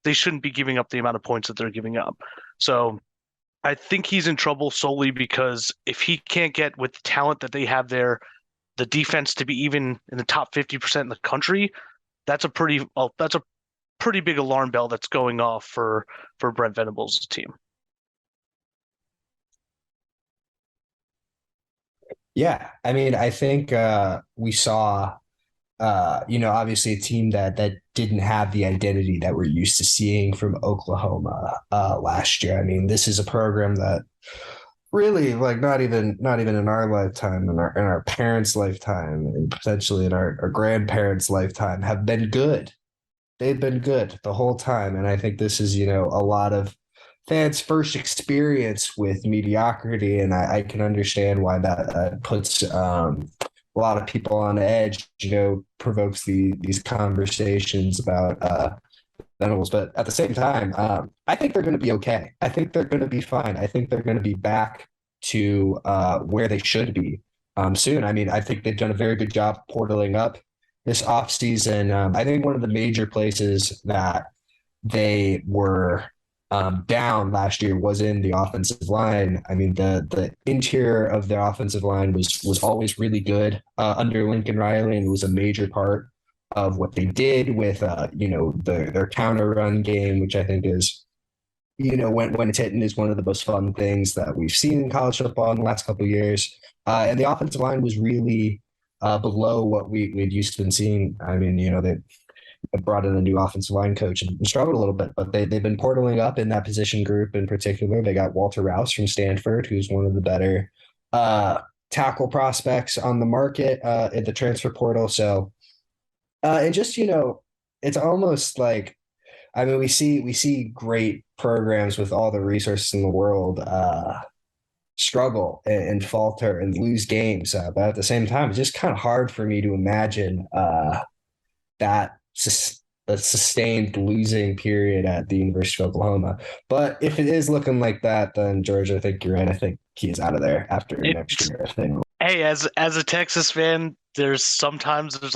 they shouldn't be giving up the amount of points that they're giving up. So I think he's in trouble solely because if he can't get, with the talent that they have there, the defense to be even in the top 50% in the country, that's a pretty big alarm bell that's going off for Brent Venables' team. Yeah, I mean, I think we saw, obviously a team that didn't have the identity that we're used to seeing from Oklahoma last year. I mean, this is a program that really, like, not even in our lifetime, in our parents' lifetime, and potentially in our grandparents' lifetime, have been good. They've been good the whole time, and I think this is a lot of fans' first experience with mediocrity, and I can understand why that puts a lot of people on edge. Provokes these conversations about Venables, but at the same time, I think they're going to be okay. I think they're going to be fine. I think they're going to be back to where they should be soon. I mean, I think they've done a very good job portaling up this offseason. I think one of the major places that they were down last year was in the offensive line. I mean, the interior of their offensive line was always really good under Lincoln Riley, and it was a major part of what they did with their counter run game, which I think is when it's hitting is one of the most fun things that we've seen in college football in the last couple of years. And the offensive line was really below what we'd used to been seeing. I mean, they brought in a new offensive line coach and struggled a little bit, but they've been portaling up in that position group in particular. They got Walter Rouse from Stanford, who's one of the better tackle prospects on the market at the transfer portal. So, and just, it's almost like, I mean, we see great programs with all the resources in the world struggle and falter and lose games. But at the same time, it's just kind of hard for me to imagine that a sustained losing period at the University of Oklahoma. But if it is looking like that, then George, I think you're right. I think he's out of there after next year. I think. Hey, as a Texas fan, there's a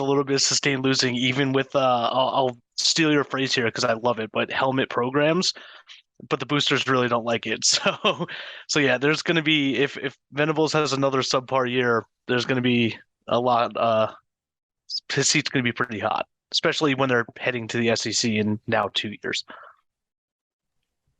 little bit of sustained losing, even with I'll steal your phrase here because I love it, but helmet programs. But the boosters really don't like it. So yeah, there's going to be, if Venables has another subpar year, there's going to be a lot. His seat's going to be pretty hot, especially when they're heading to the SEC in now 2 years.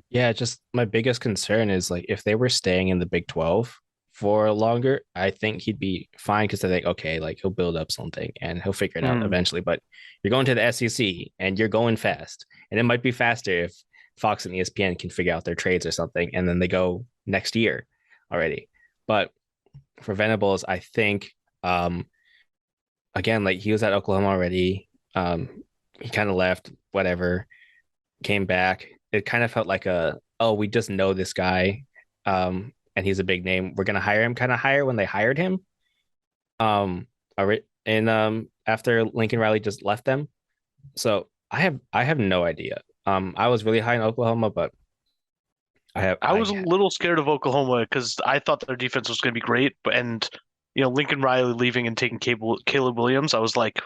Yeah, just my biggest concern is, like, if they were staying in the Big 12 for longer, I think he'd be fine because they're like, okay, like, he'll build up something and he'll figure it out eventually. But you're going to the SEC and you're going fast, and it might be faster if Fox and ESPN can figure out their trades or something, and then they go next year already. But for Venables, I think again, like he was at Oklahoma already. He kind of left, whatever, came back. It kind of felt like oh, we just know this guy, and he's a big name. We're gonna hire him, kind of hire when they hired him. And after Lincoln Riley just left them, so I have no idea. I was really high in Oklahoma, but I was a little scared of Oklahoma because I thought their defense was going to be great, and Lincoln Riley leaving and taking Caleb Williams, I was like,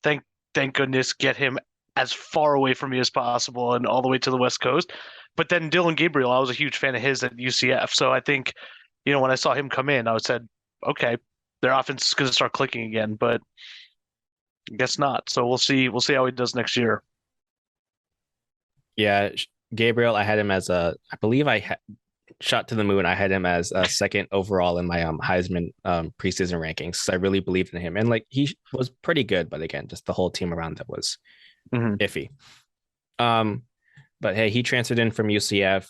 thank goodness, get him as far away from me as possible and all the way to the West Coast. But then Dylan Gabriel, I was a huge fan of his at UCF, so I think when I saw him come in, I said, okay, their offense is going to start clicking again, but I guess not. So we'll see how he does next year. Yeah, Gabriel, I had him as I believe shot to the moon. I had him as a second overall in my Heisman preseason rankings. So I really believed in him, and like he was pretty good, but again, just the whole team around that was iffy. But hey, he transferred in from UCF.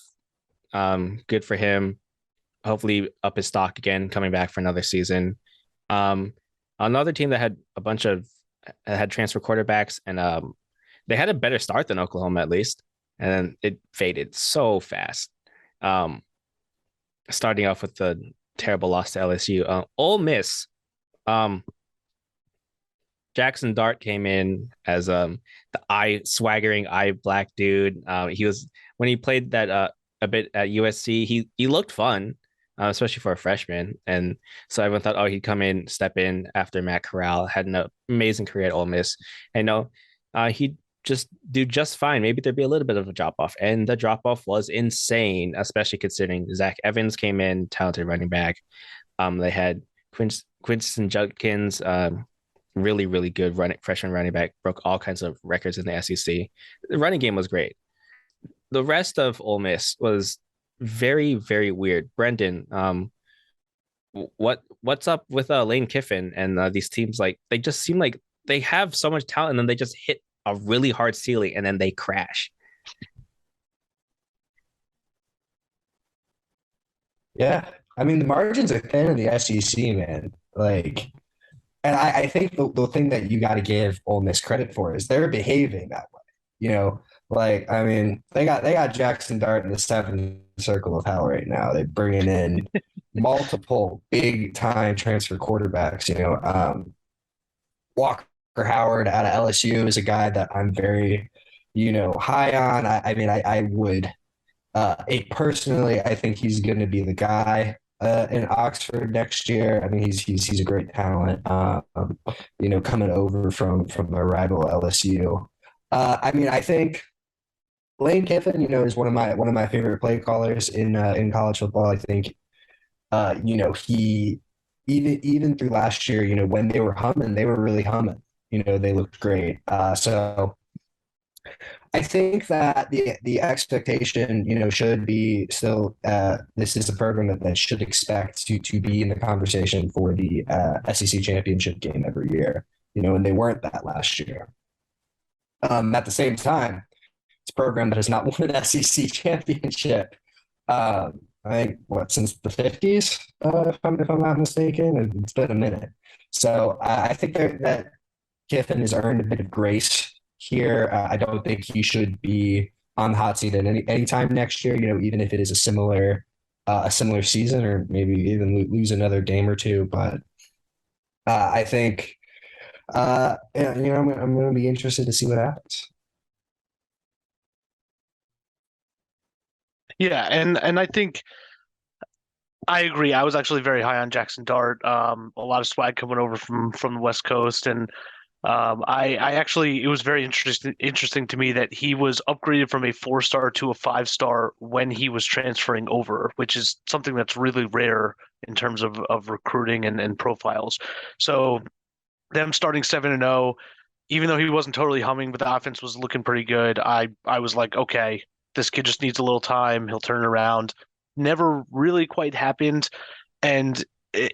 Good for him. Hopefully up his stock again, coming back for another season. Another team that had transfer quarterbacks, and they had a better start than Oklahoma at least, and then it faded so fast. Starting off with the terrible loss to LSU. Ole Miss. Jackson Dart came in as the swaggering black dude. He was, when he played that a bit at USC, he looked fun, especially for a freshman. And so everyone thought, oh, he'd come in, step in after Matt Corral had an amazing career at Ole Miss. And he'd just do just fine. Maybe there'd be a little bit of a drop off, and the drop off was insane, especially considering Zach Evans came in, talented running back. They had Quinton Judkins, really, really good freshman running back, broke all kinds of records in the SEC. The running game was great. The rest of Ole Miss was very, very weird. Brendan, what's up with Lane Kiffin and these teams? Like, they just seem like they have so much talent, and then they just hit a really hard ceiling and then they crash. Yeah. I mean, the margins are thin in the SEC, man. Like, and I think the thing that you got to give Ole Miss credit for is they're behaving that way. Like, I mean, they got Jackson Dart in the seventh circle of hell right now. They're bringing in multiple big time transfer quarterbacks. Walker Howard out of LSU is a guy that I'm very, high on. I mean, I would, personally, I think he's going to be the guy in Oxford next year. I mean, he's a great talent. Coming over from a rival LSU. I mean, I think Lane Kiffin, is one of my favorite play callers in college football. I think, he even through last year, when they were humming, they were really humming. They looked great. So I think that the expectation, should be still this is a program that should expect to be in the conversation for the SEC championship game every year, and they weren't that last year. At the same time, it's a program that has not won an SEC championship. I think since the 50s, if I'm not mistaken. It's been a minute. So I think that Kiffin has earned a bit of grace here. I don't think he should be on the hot seat at any time next year. Even if it is a similar season, or maybe even lose another game or two. But I think I'm going to be interested to see what happens. Yeah, and I think I agree. I was actually very high on Jackson Dart. A lot of swag coming over from the West Coast, and I actually, it was very interesting to me that he was upgraded from a 4-star to a 5-star when he was transferring over, which is something that's really rare in terms of recruiting and profiles. So them starting 7-0, even though he wasn't totally humming, but the offense was looking pretty good. I was like, okay, this kid just needs a little time. He'll turn it around. Never really quite happened. And, a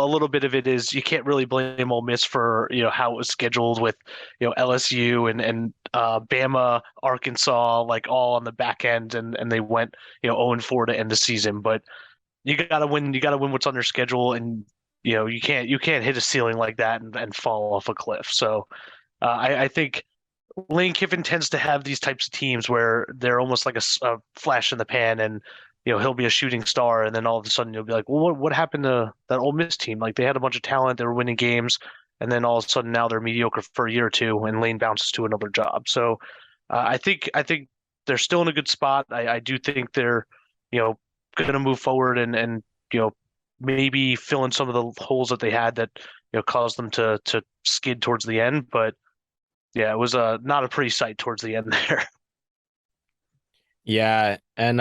little bit of it is you can't really blame Ole Miss for, how it was scheduled with, LSU and Bama, Arkansas, like all on the back end. And they went, 0-4 to end the season. But you got to win. You got to win what's on their schedule. And you can't hit a ceiling like that and fall off a cliff. So I think Lane Kiffin tends to have these types of teams where they're almost like a flash in the pan, and he'll be a shooting star, and then all of a sudden you'll be like, well, what happened to that Ole Miss team? Like they had a bunch of talent, they were winning games, and then all of a sudden now they're mediocre for a year or two, and Lane bounces to another job. So I think they're still in a good spot. I do think they're going to move forward and maybe fill in some of the holes that they had that caused them to skid towards the end, but. Yeah, it was not a pretty sight towards the end there. Yeah, and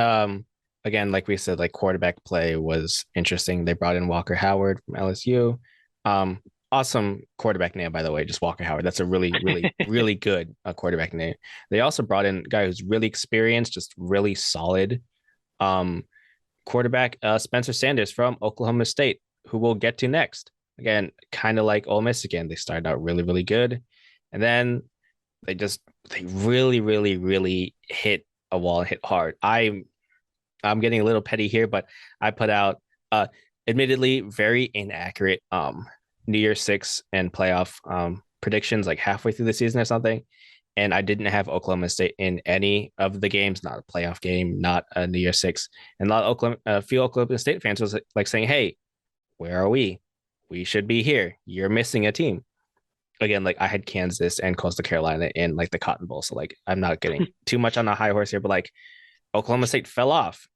again, like we said, like quarterback play was interesting. They brought in Walker Howard from LSU. Awesome quarterback name, by the way, just Walker Howard. That's a really, really, really good quarterback name. They also brought in a guy who's really experienced, just really solid. Quarterback Spencer Sanders from Oklahoma State, who we'll get to next. Again, kind of like Ole Miss again. They started out really, really good. And then they really, really, really hit a wall and hit hard. I'm getting a little petty here, but I put out admittedly very inaccurate New Year's Six and playoff predictions like halfway through the season or something. And I didn't have Oklahoma State in any of the games, not a playoff game, not a New Year's Six. And a few Oklahoma State fans was like saying, hey, where are we? We should be here. You're missing a team. Again, like I had Kansas and Coastal Carolina in like the Cotton Bowl. So like I'm not getting too much on a high horse here, but like Oklahoma State fell off.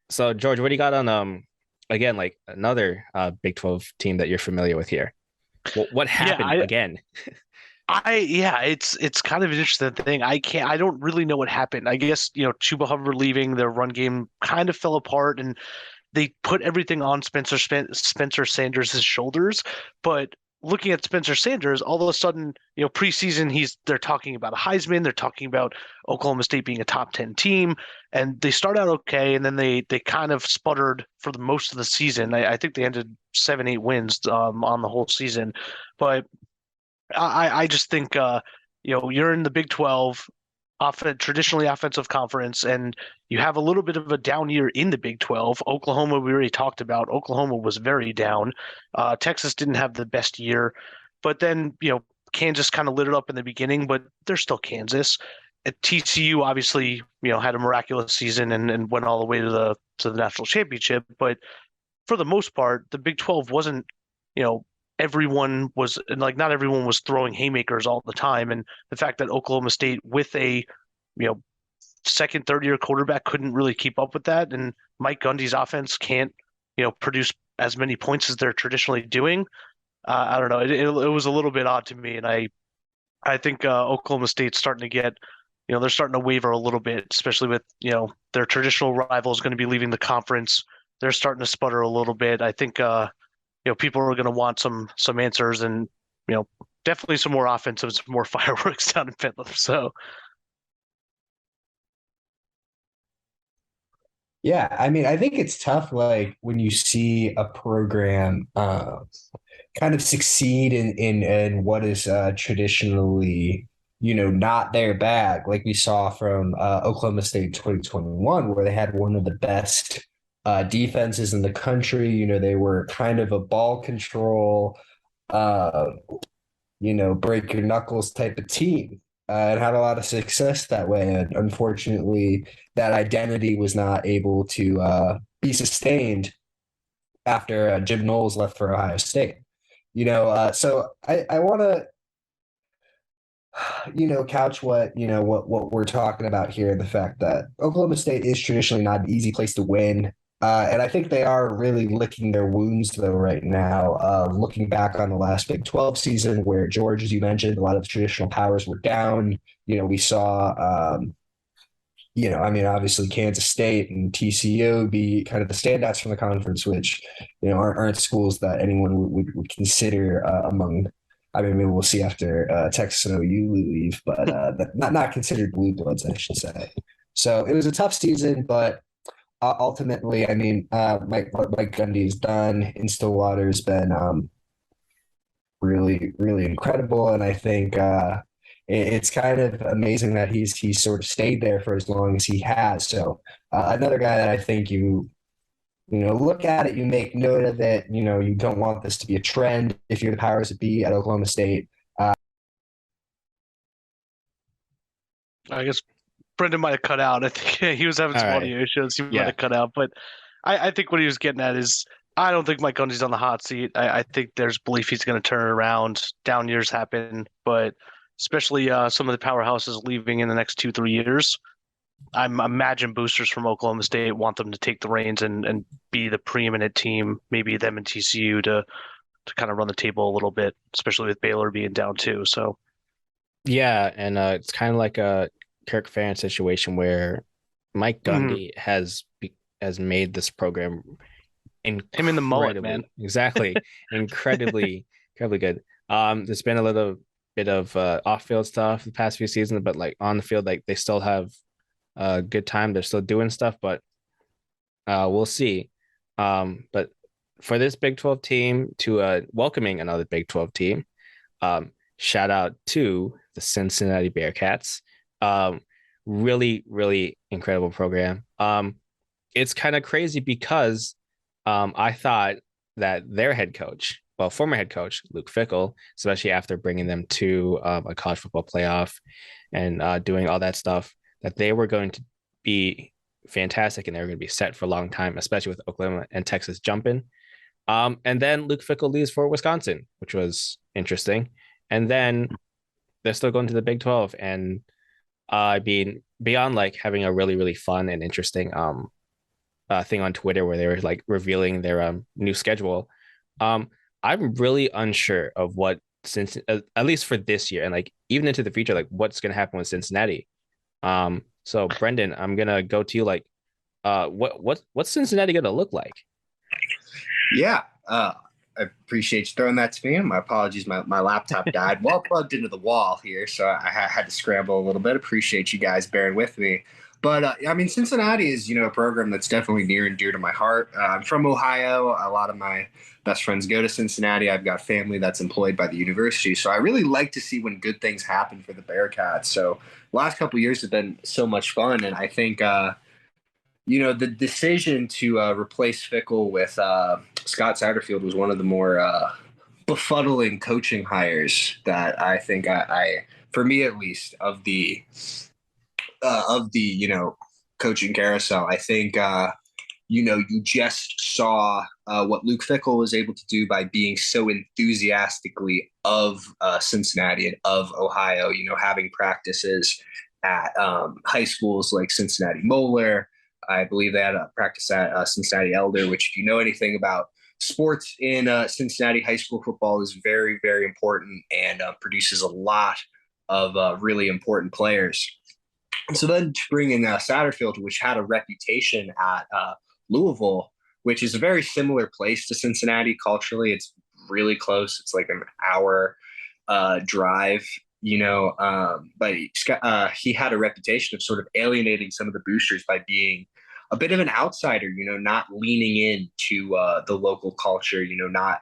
So George, what do you got on again, like another Big 12 team that you're familiar with here? What happened again? It's kind of an interesting thing. I don't really know what happened. I guess, Chuba Hubbard leaving, their run game kind of fell apart, and they put everything on Spencer Sanders' shoulders, but looking at Spencer Sanders, all of a sudden, preseason, they're talking about a Heisman, they're talking about Oklahoma State being a top 10 team, and they start out okay, and then they kind of sputtered for the most of the season. I think they ended 7-8 wins on the whole season, but I just think you're in the Big 12, traditionally offensive conference, and you have a little bit of a down year in the Big 12. Oklahoma, we already talked about. Oklahoma was very down. Texas didn't have the best year, but then Kansas kind of lit it up in the beginning, but they're still Kansas. At TCU, obviously, had a miraculous season and went all the way to the national championship. But for the most part, the Big 12 wasn't, everyone was like, not everyone was throwing haymakers all the time. And the fact that Oklahoma State with a, second, third year quarterback couldn't really keep up with that. And Mike Gundy's offense can't, produce as many points as they're traditionally doing. I don't know. It was a little bit odd to me. And I think Oklahoma State's starting to get, they're starting to waver a little bit, especially with, their traditional rival is going to be leaving the conference. They're starting to sputter a little bit. I think, people are going to want some answers, and definitely some more offensive, some more fireworks down in Finland. So, yeah, I mean, I think it's tough, like when you see a program kind of succeed in what is traditionally, not their bag, like we saw from Oklahoma State in 2021, where they had one of the best defenses in the country. They were kind of a ball control, break your knuckles type of team, and had a lot of success that way. And unfortunately, that identity was not able to be sustained after Jim Knowles left for Ohio State. So I want to, couch what we're talking about here, the fact that Oklahoma State is traditionally not an easy place to win. And I think they are really licking their wounds, though, right now. Looking back on the last Big 12 season, where, George, as you mentioned, a lot of the traditional powers were down. We saw, obviously Kansas State and TCU be kind of the standouts from the conference, which, aren't schools that anyone would consider among. I mean, maybe we'll see after Texas and OU leave, but not considered blue bloods, I should say. So it was a tough season, but ultimately, I mean, what Mike Gundy has done in Stillwater has been really, really incredible, and I think it's kind of amazing that he's sort of stayed there for as long as he has. So another guy that I think you look at it, you make note of it. You don't want this to be a trend if you're the powers that be at Oklahoma State. I guess Brendan might have cut out. I think he was having some audio issues. He might have cut out. But I think what he was getting at is I don't think Mike Gundy's on the hot seat. I think there's belief he's going to turn it around. Down years happen, but especially some of the powerhouses leaving in the next 2-3 years. I imagine boosters from Oklahoma State want them to take the reins and be the preeminent team, maybe them and TCU to kind of run the table a little bit, especially with Baylor being down too. So yeah, and it's kind of like a Kirk Ferentz situation where Mike Gundy has made this program him in the mullet, man. Exactly. incredibly good. There's been a little bit of off-field stuff the past few seasons, but like on the field, like they still have a good time. They're still doing stuff, but we'll see. But for this Big 12 team to welcoming another Big 12 team, shout out to the Cincinnati Bearcats. Really, really incredible program. It's kind of crazy because I thought that their head coach, former head coach, Luke Fickell, especially after bringing them to a college football playoff and doing all that stuff, that they were going to be fantastic and they were going to be set for a long time, especially with Oklahoma and Texas jumping. And then Luke Fickell leaves for Wisconsin, which was interesting. And then they're still going to the Big 12. And beyond like having a really, really fun and interesting thing on Twitter where they were like revealing their new schedule, I'm really unsure of what, since at least for this year and like even into the future, like what's going to happen with Cincinnati. So Brendan, I'm gonna go to you. Like, what's Cincinnati gonna look like? Yeah, I appreciate you throwing that to me. My apologies, my laptop died while plugged into the wall here, so I had to scramble a little bit. Appreciate you guys bearing with me. But I mean, Cincinnati is a program that's definitely near and dear to my heart. I'm from Ohio. A lot of my best friends go to Cincinnati. I've got family that's employed by the university, so I really like to see when good things happen for the Bearcats. So last couple of years have been so much fun, and I think the decision to replace Fickell with Scott Satterfield was one of the more befuddling coaching hires that I think I for me at least, of the coaching carousel. I think you just saw what Luke Fickell was able to do by being so enthusiastically of Cincinnati and of Ohio, having practices at high schools like Cincinnati Moeller. I believe they had a practice at Cincinnati Elder, which if you know anything about sports in Cincinnati, high school football is very, very important and produces a lot of really important players. And so then to bring in Satterfield, which had a reputation at Louisville, which is a very similar place to Cincinnati culturally. It's really close. It's like an hour drive, but he had a reputation of sort of alienating some of the boosters by being a bit of an outsider, not leaning into the local culture, not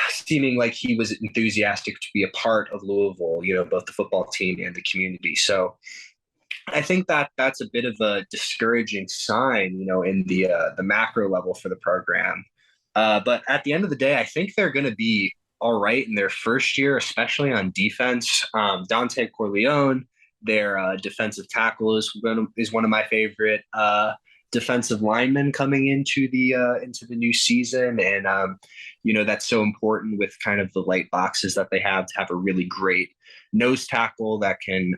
seeming like he was enthusiastic to be a part of Louisville, both the football team and the community. So I think that that's a bit of a discouraging sign, in the macro level for the program. But at the end of the day, I think they're going to be all right in their first year, especially on defense. Dante Corleone, their defensive tackle, is one of my favorite defensive linemen coming into the new season, and that's so important with kind of the light boxes that they have to have a really great nose tackle that can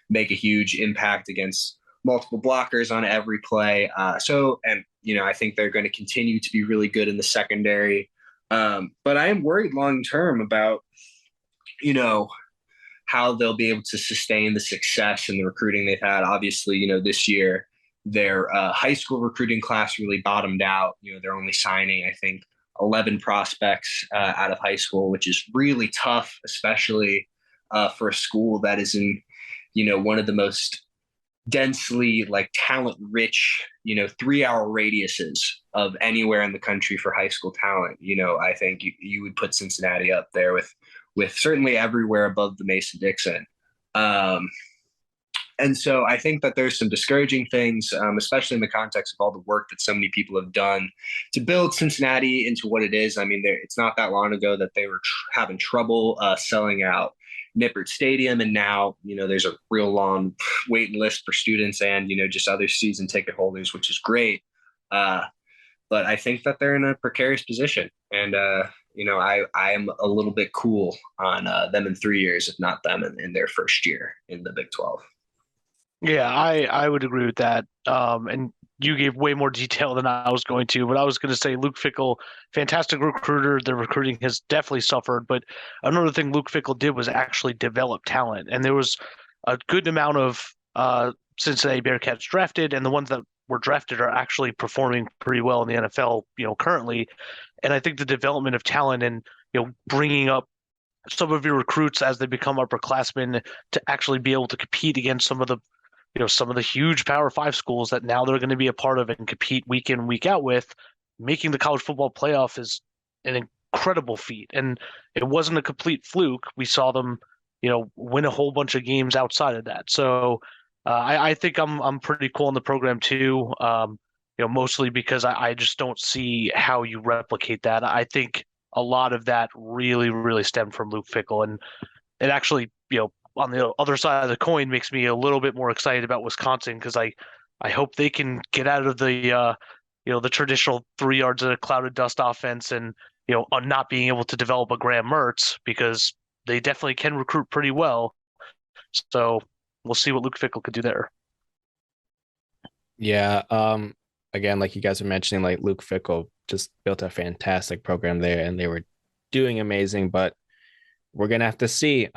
make a huge impact against multiple blockers on every play. I think they're going to continue to be really good in the secondary. But I am worried long term about, how they'll be able to sustain the success and the recruiting they've had. Obviously, this year, their high school recruiting class really bottomed out. They're only signing, I think, 11 prospects out of high school, which is really tough, especially for a school that is in, one of the most densely talent rich, 3-hour radiuses of anywhere in the country for high school talent. I think you would put Cincinnati up there with certainly everywhere above the Mason-Dixon. And And so I think that there's some discouraging things, especially in the context of all the work that so many people have done to build Cincinnati into what it is. I mean, it's not that long ago that they were having trouble selling out Nippert Stadium, and now there's a real long waiting list for students and just other season ticket holders, which is great. But I think that they're in a precarious position, and I am a little bit cool on them in 3 years, if not them in their first year in the Big 12. Yeah, I would agree with that. And you gave way more detail than I was going to, but I was going to say Luke Fickell, fantastic recruiter. The recruiting has definitely suffered, but another thing Luke Fickell did was actually develop talent, and there was a good amount of Cincinnati Bearcats drafted, and the ones that were drafted are actually performing pretty well in the NFL, currently. And I think the development of talent and bringing up some of your recruits as they become upperclassmen to actually be able to compete against some of the huge Power 5 schools that now they're going to be a part of and compete week in, week out with, making the college football playoff is an incredible feat. And it wasn't a complete fluke. We saw them, win a whole bunch of games outside of that. So I think I'm pretty cool in the program too. Mostly because I just don't see how you replicate that. I think a lot of that really, really stemmed from Luke Fickell, and it actually, on the other side of the coin, makes me a little bit more excited about Wisconsin, because I hope they can get out of the the traditional 3 yards of a cloud of dust offense and on not being able to develop a Graham Mertz, because they definitely can recruit pretty well. So we'll see what Luke Fickell could do there. Yeah. Again, like you guys were mentioning, like Luke Fickell just built a fantastic program there, and they were doing amazing. But we're gonna have to see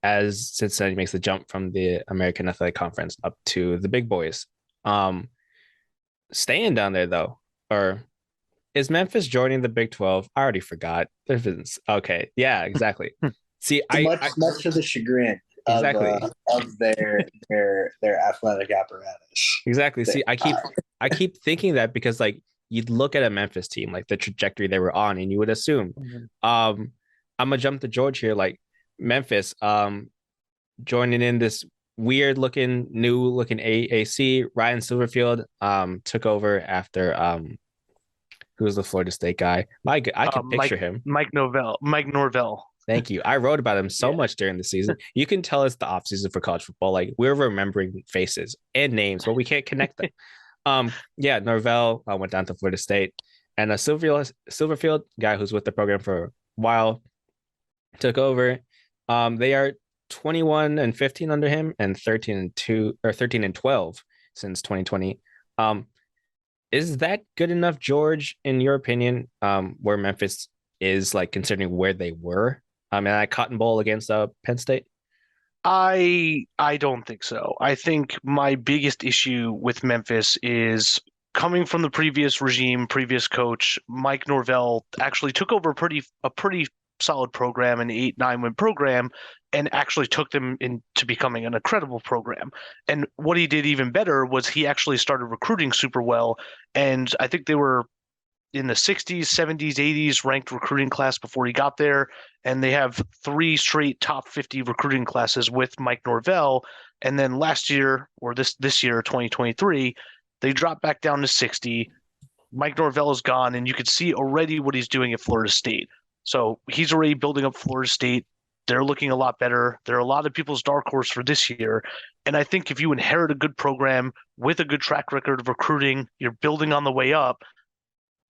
as Cincinnati makes the jump from the American Athletic Conference up to the big boys. Staying down there though, or is Memphis joining the Big 12? I already forgot. Okay, yeah, exactly. See, much to the chagrin exactly of their athletic apparatus. Exactly. See, I keep thinking that because like you'd look at a Memphis team, like the trajectory they were on, and you would assume, I'm gonna jump to George here, like Memphis, joining in this weird looking, new looking AAC. Ryan Silverfield, took over after who was the Florida State guy? I can picture him. Mike Norvell. Thank you. I wrote about him so much during the season. You can tell it's the off season for college football. Like we're remembering faces and names, but we can't connect them. Norvell went down to Florida State, and a Silverfield guy who's with the program for a while took over. They are 21-15 under him, and 13-12 since 2020. Is that good enough, George, in your opinion? Where Memphis is, like, considering where they were? And that Cotton Bowl against Penn State? I don't think so. I think my biggest issue with Memphis is coming from the previous regime, previous coach. Mike Norvell actually took over a pretty solid program, an 8-9 win program, and actually took them into becoming an incredible program. And what he did even better was he actually started recruiting super well. And I think they were in the 60s, 70s, 80s ranked recruiting class before he got there. And they have 3 straight top 50 recruiting classes with Mike Norvell. And then last year, or this year, 2023, they dropped back down to 60. Mike Norvell is gone, and you could see already what he's doing at Florida State. So he's already building up Florida State. They're looking a lot better. They're a lot of people's dark horse for this year. And I think if you inherit a good program with a good track record of recruiting, you're building on the way up.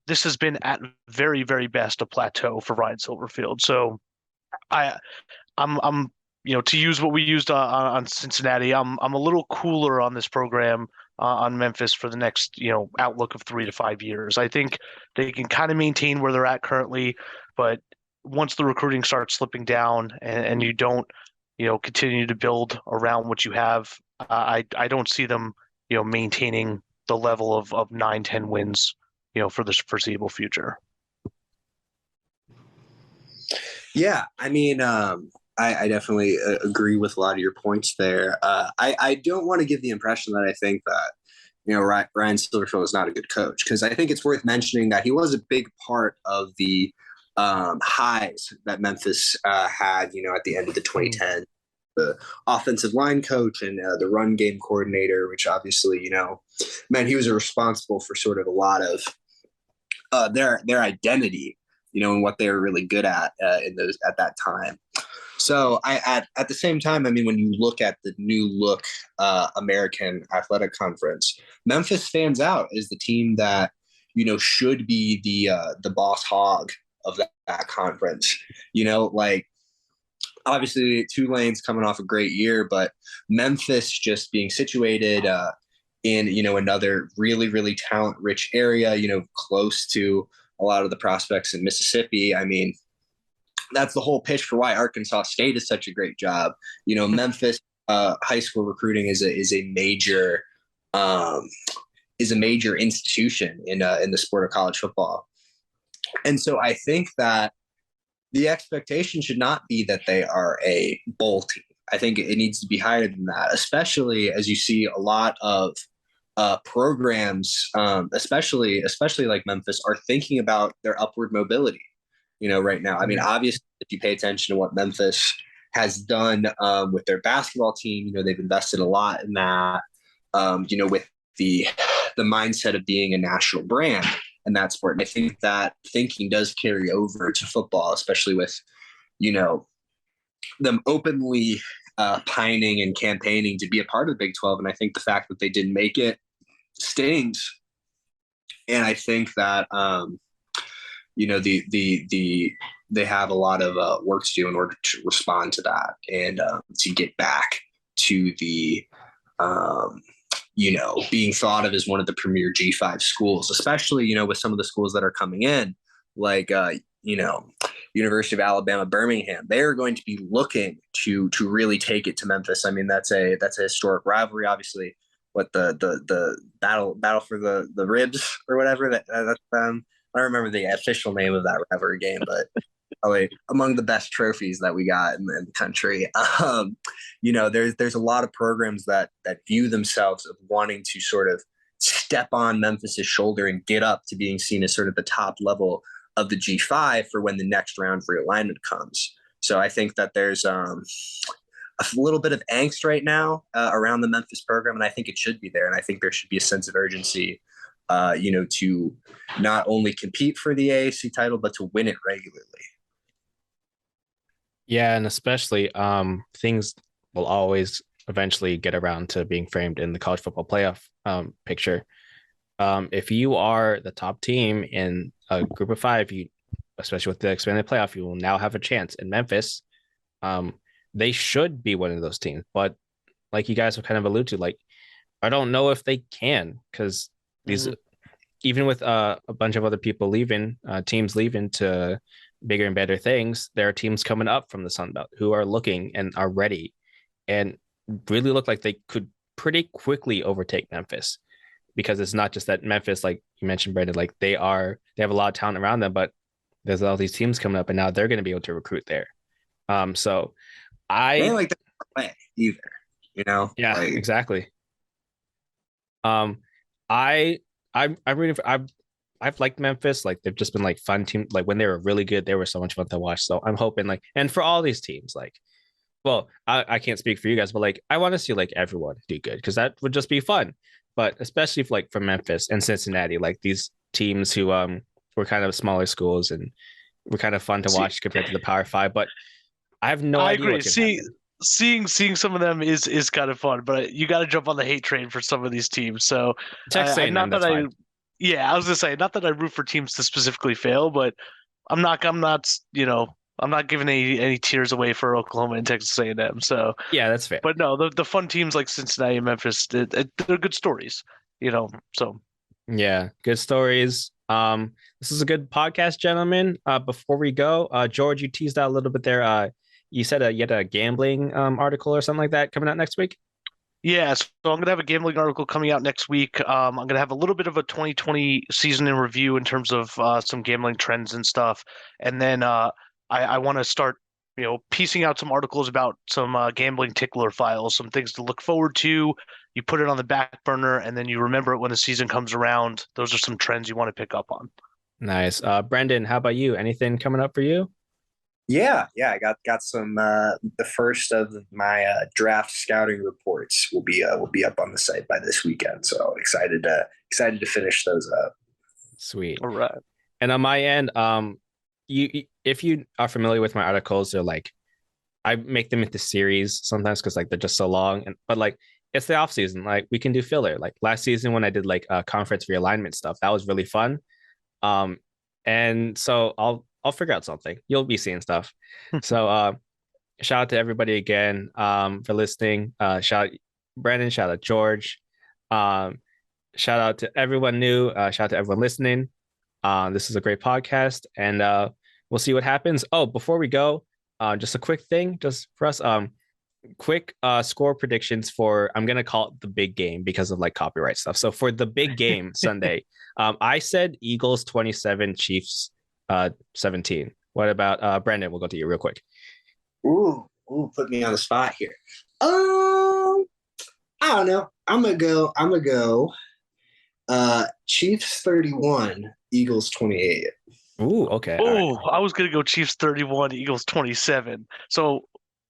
This has been at very, very best a plateau for Ryan Silverfield. So I'm to use what we used on Cincinnati, I'm a little cooler on this program on Memphis for the next outlook of 3 to 5 years. I think they can kind of maintain where they're at currently, but once the recruiting starts slipping down and you don't continue to build around what you have, I don't see them maintaining the level of 9-10 wins for the foreseeable future. Yeah, I mean, I definitely agree with a lot of your points there. I don't want to give the impression that I think that Ryan Silverfield is not a good coach, because I think it's worth mentioning that he was a big part of the highs that Memphis had, at the end of the 2010 the offensive line coach and the run game coordinator, which obviously, man, he was responsible for sort of a lot of their identity, and what they were really good at at that time. So at the same time, I mean, when you look at the new look American Athletic Conference, Memphis stands out as the team that should be the boss hog of that conference. Like obviously Tulane's coming off a great year, but Memphis just being situated in another really, really talent rich area, close to a lot of the prospects in Mississippi. I mean, that's the whole pitch for why Arkansas State is such a great job. Memphis high school recruiting is a major institution in the sport of college football. And so I think that the expectation should not be that they are a bowl team. I think it needs to be higher than that, especially as you see a lot of programs, especially like Memphis, are thinking about their upward mobility, right now. I mean, obviously, if you pay attention to what Memphis has done with their basketball team, they've invested a lot in that, with the mindset of being a national brand in that sport. And I think that thinking does carry over to football, especially with, them openly pining and campaigning to be a part of the Big 12. And I think the fact that they didn't make it stings. And I think that, they have a lot of work to do in order to respond to that and to get back to the, being thought of as one of the premier G5 schools, especially, with some of the schools that are coming in, like, University of Alabama, Birmingham. They are going to be looking to really take it to Memphis. I mean, that's a historic rivalry, obviously. What the battle for the ribs or whatever that's I don't remember the official name of that rivalry game, but probably among the best trophies that we got in the country. There's a lot of programs that view themselves of wanting to sort of step on Memphis's shoulder and get up to being seen as sort of the top level of the G5 for when the next round for realignment comes. So I think that there's a little bit of angst right now around the Memphis program, and I think it should be there. And I think there should be a sense of urgency, to not only compete for the AAC title, but to win it regularly. Yeah, and especially things will always eventually get around to being framed in the college football playoff picture. If you are the top team in a group of five, especially with the expanded playoff, you will now have a chance. In Memphis, they should be one of those teams. But like you guys have kind of alluded to, like, I don't know if they can, because these, even with a bunch of other people leaving, teams leaving to bigger and better things, there are teams coming up from the Sun Belt who are looking and are ready and really look like they could pretty quickly overtake Memphis, because it's not just that Memphis, like you mentioned, Brandon, like they have a lot of talent around them, but there's all these teams coming up and now they're going to be able to recruit there. So they ain't like that play either, Yeah, like, exactly. I'm rooting for, I've liked Memphis. Like, they've just been like fun team. Like, when they were really good, they were so much fun to watch. So I'm hoping, like, and for all these teams, like, well, I can't speak for you guys, but like, I want to see like everyone do good, because that would just be fun. But especially for, like, for Memphis and Cincinnati, like these teams who were kind of smaller schools and were kind of fun to watch compared to the Power Five. But I have no idea. I agree. What can happen. Seeing some of them is kind of fun, but you got to jump on the hate train for some of these teams. So I was gonna say, not that I root for teams to specifically fail, but I'm not giving any tears away for Oklahoma and Texas A&M. So yeah, that's fair. But no, the fun teams like Cincinnati and Memphis, they're good stories, So yeah, good stories. This is a good podcast, gentlemen. Before we go, George, you teased out a little bit there. You said you had a gambling article or something like that coming out next week. Yeah, so I'm going to have a gambling article coming out next week. I'm going to have a little bit of a 2020 season in review in terms of some gambling trends and stuff. And then I want to start, piecing out some articles about some gambling tickler files, some things to look forward to. You put it on the back burner, and then you remember it when the season comes around. Those are some trends you want to pick up on. Nice. Brendan, how about you? Anything coming up for you? I got some. The first of my draft scouting reports will be up on the site by this weekend. So excited to finish those up. Sweet. All right. And on my end, you if you are familiar with my articles, they're like I make them into series sometimes because like they're just so long. But like it's the off season. Like we can do filler. Like last season when I did like conference realignment stuff, that was really fun. And so I'll figure out something. You'll be seeing stuff. So shout out to everybody again for listening. Shout out Brandon, shout out George. Shout out to everyone new. Shout out to everyone listening. This is a great podcast, and we'll see what happens. Oh, before we go, just a quick thing, just for us. Quick score predictions for I'm gonna call it the big game because of like copyright stuff. So for the big game Sunday, I said Eagles 27, Chiefs 17. What about Brandon? We'll go to you real quick. Ooh, put me on the spot here. I don't know. I'm gonna go. Chiefs 31, Eagles 28. Ooh, okay. Oh, right. I was gonna go Chiefs 31, Eagles 27. So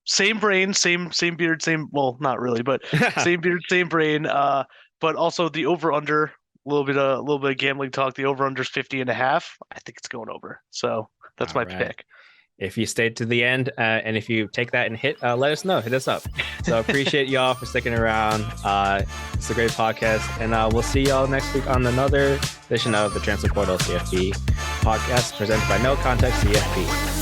same brain, same beard, same. Well, not really, but same beard, same brain. But also the over under. A little bit of gambling talk. The over under is 50.5. I think it's going over. So that's my pick. If you stayed to the end and if you take that and hit, let us know. Hit us up. So appreciate y'all for sticking around. It's a great podcast. And we'll see y'all next week on another edition of the Transfer Portal CFB podcast presented by NoContextCFB.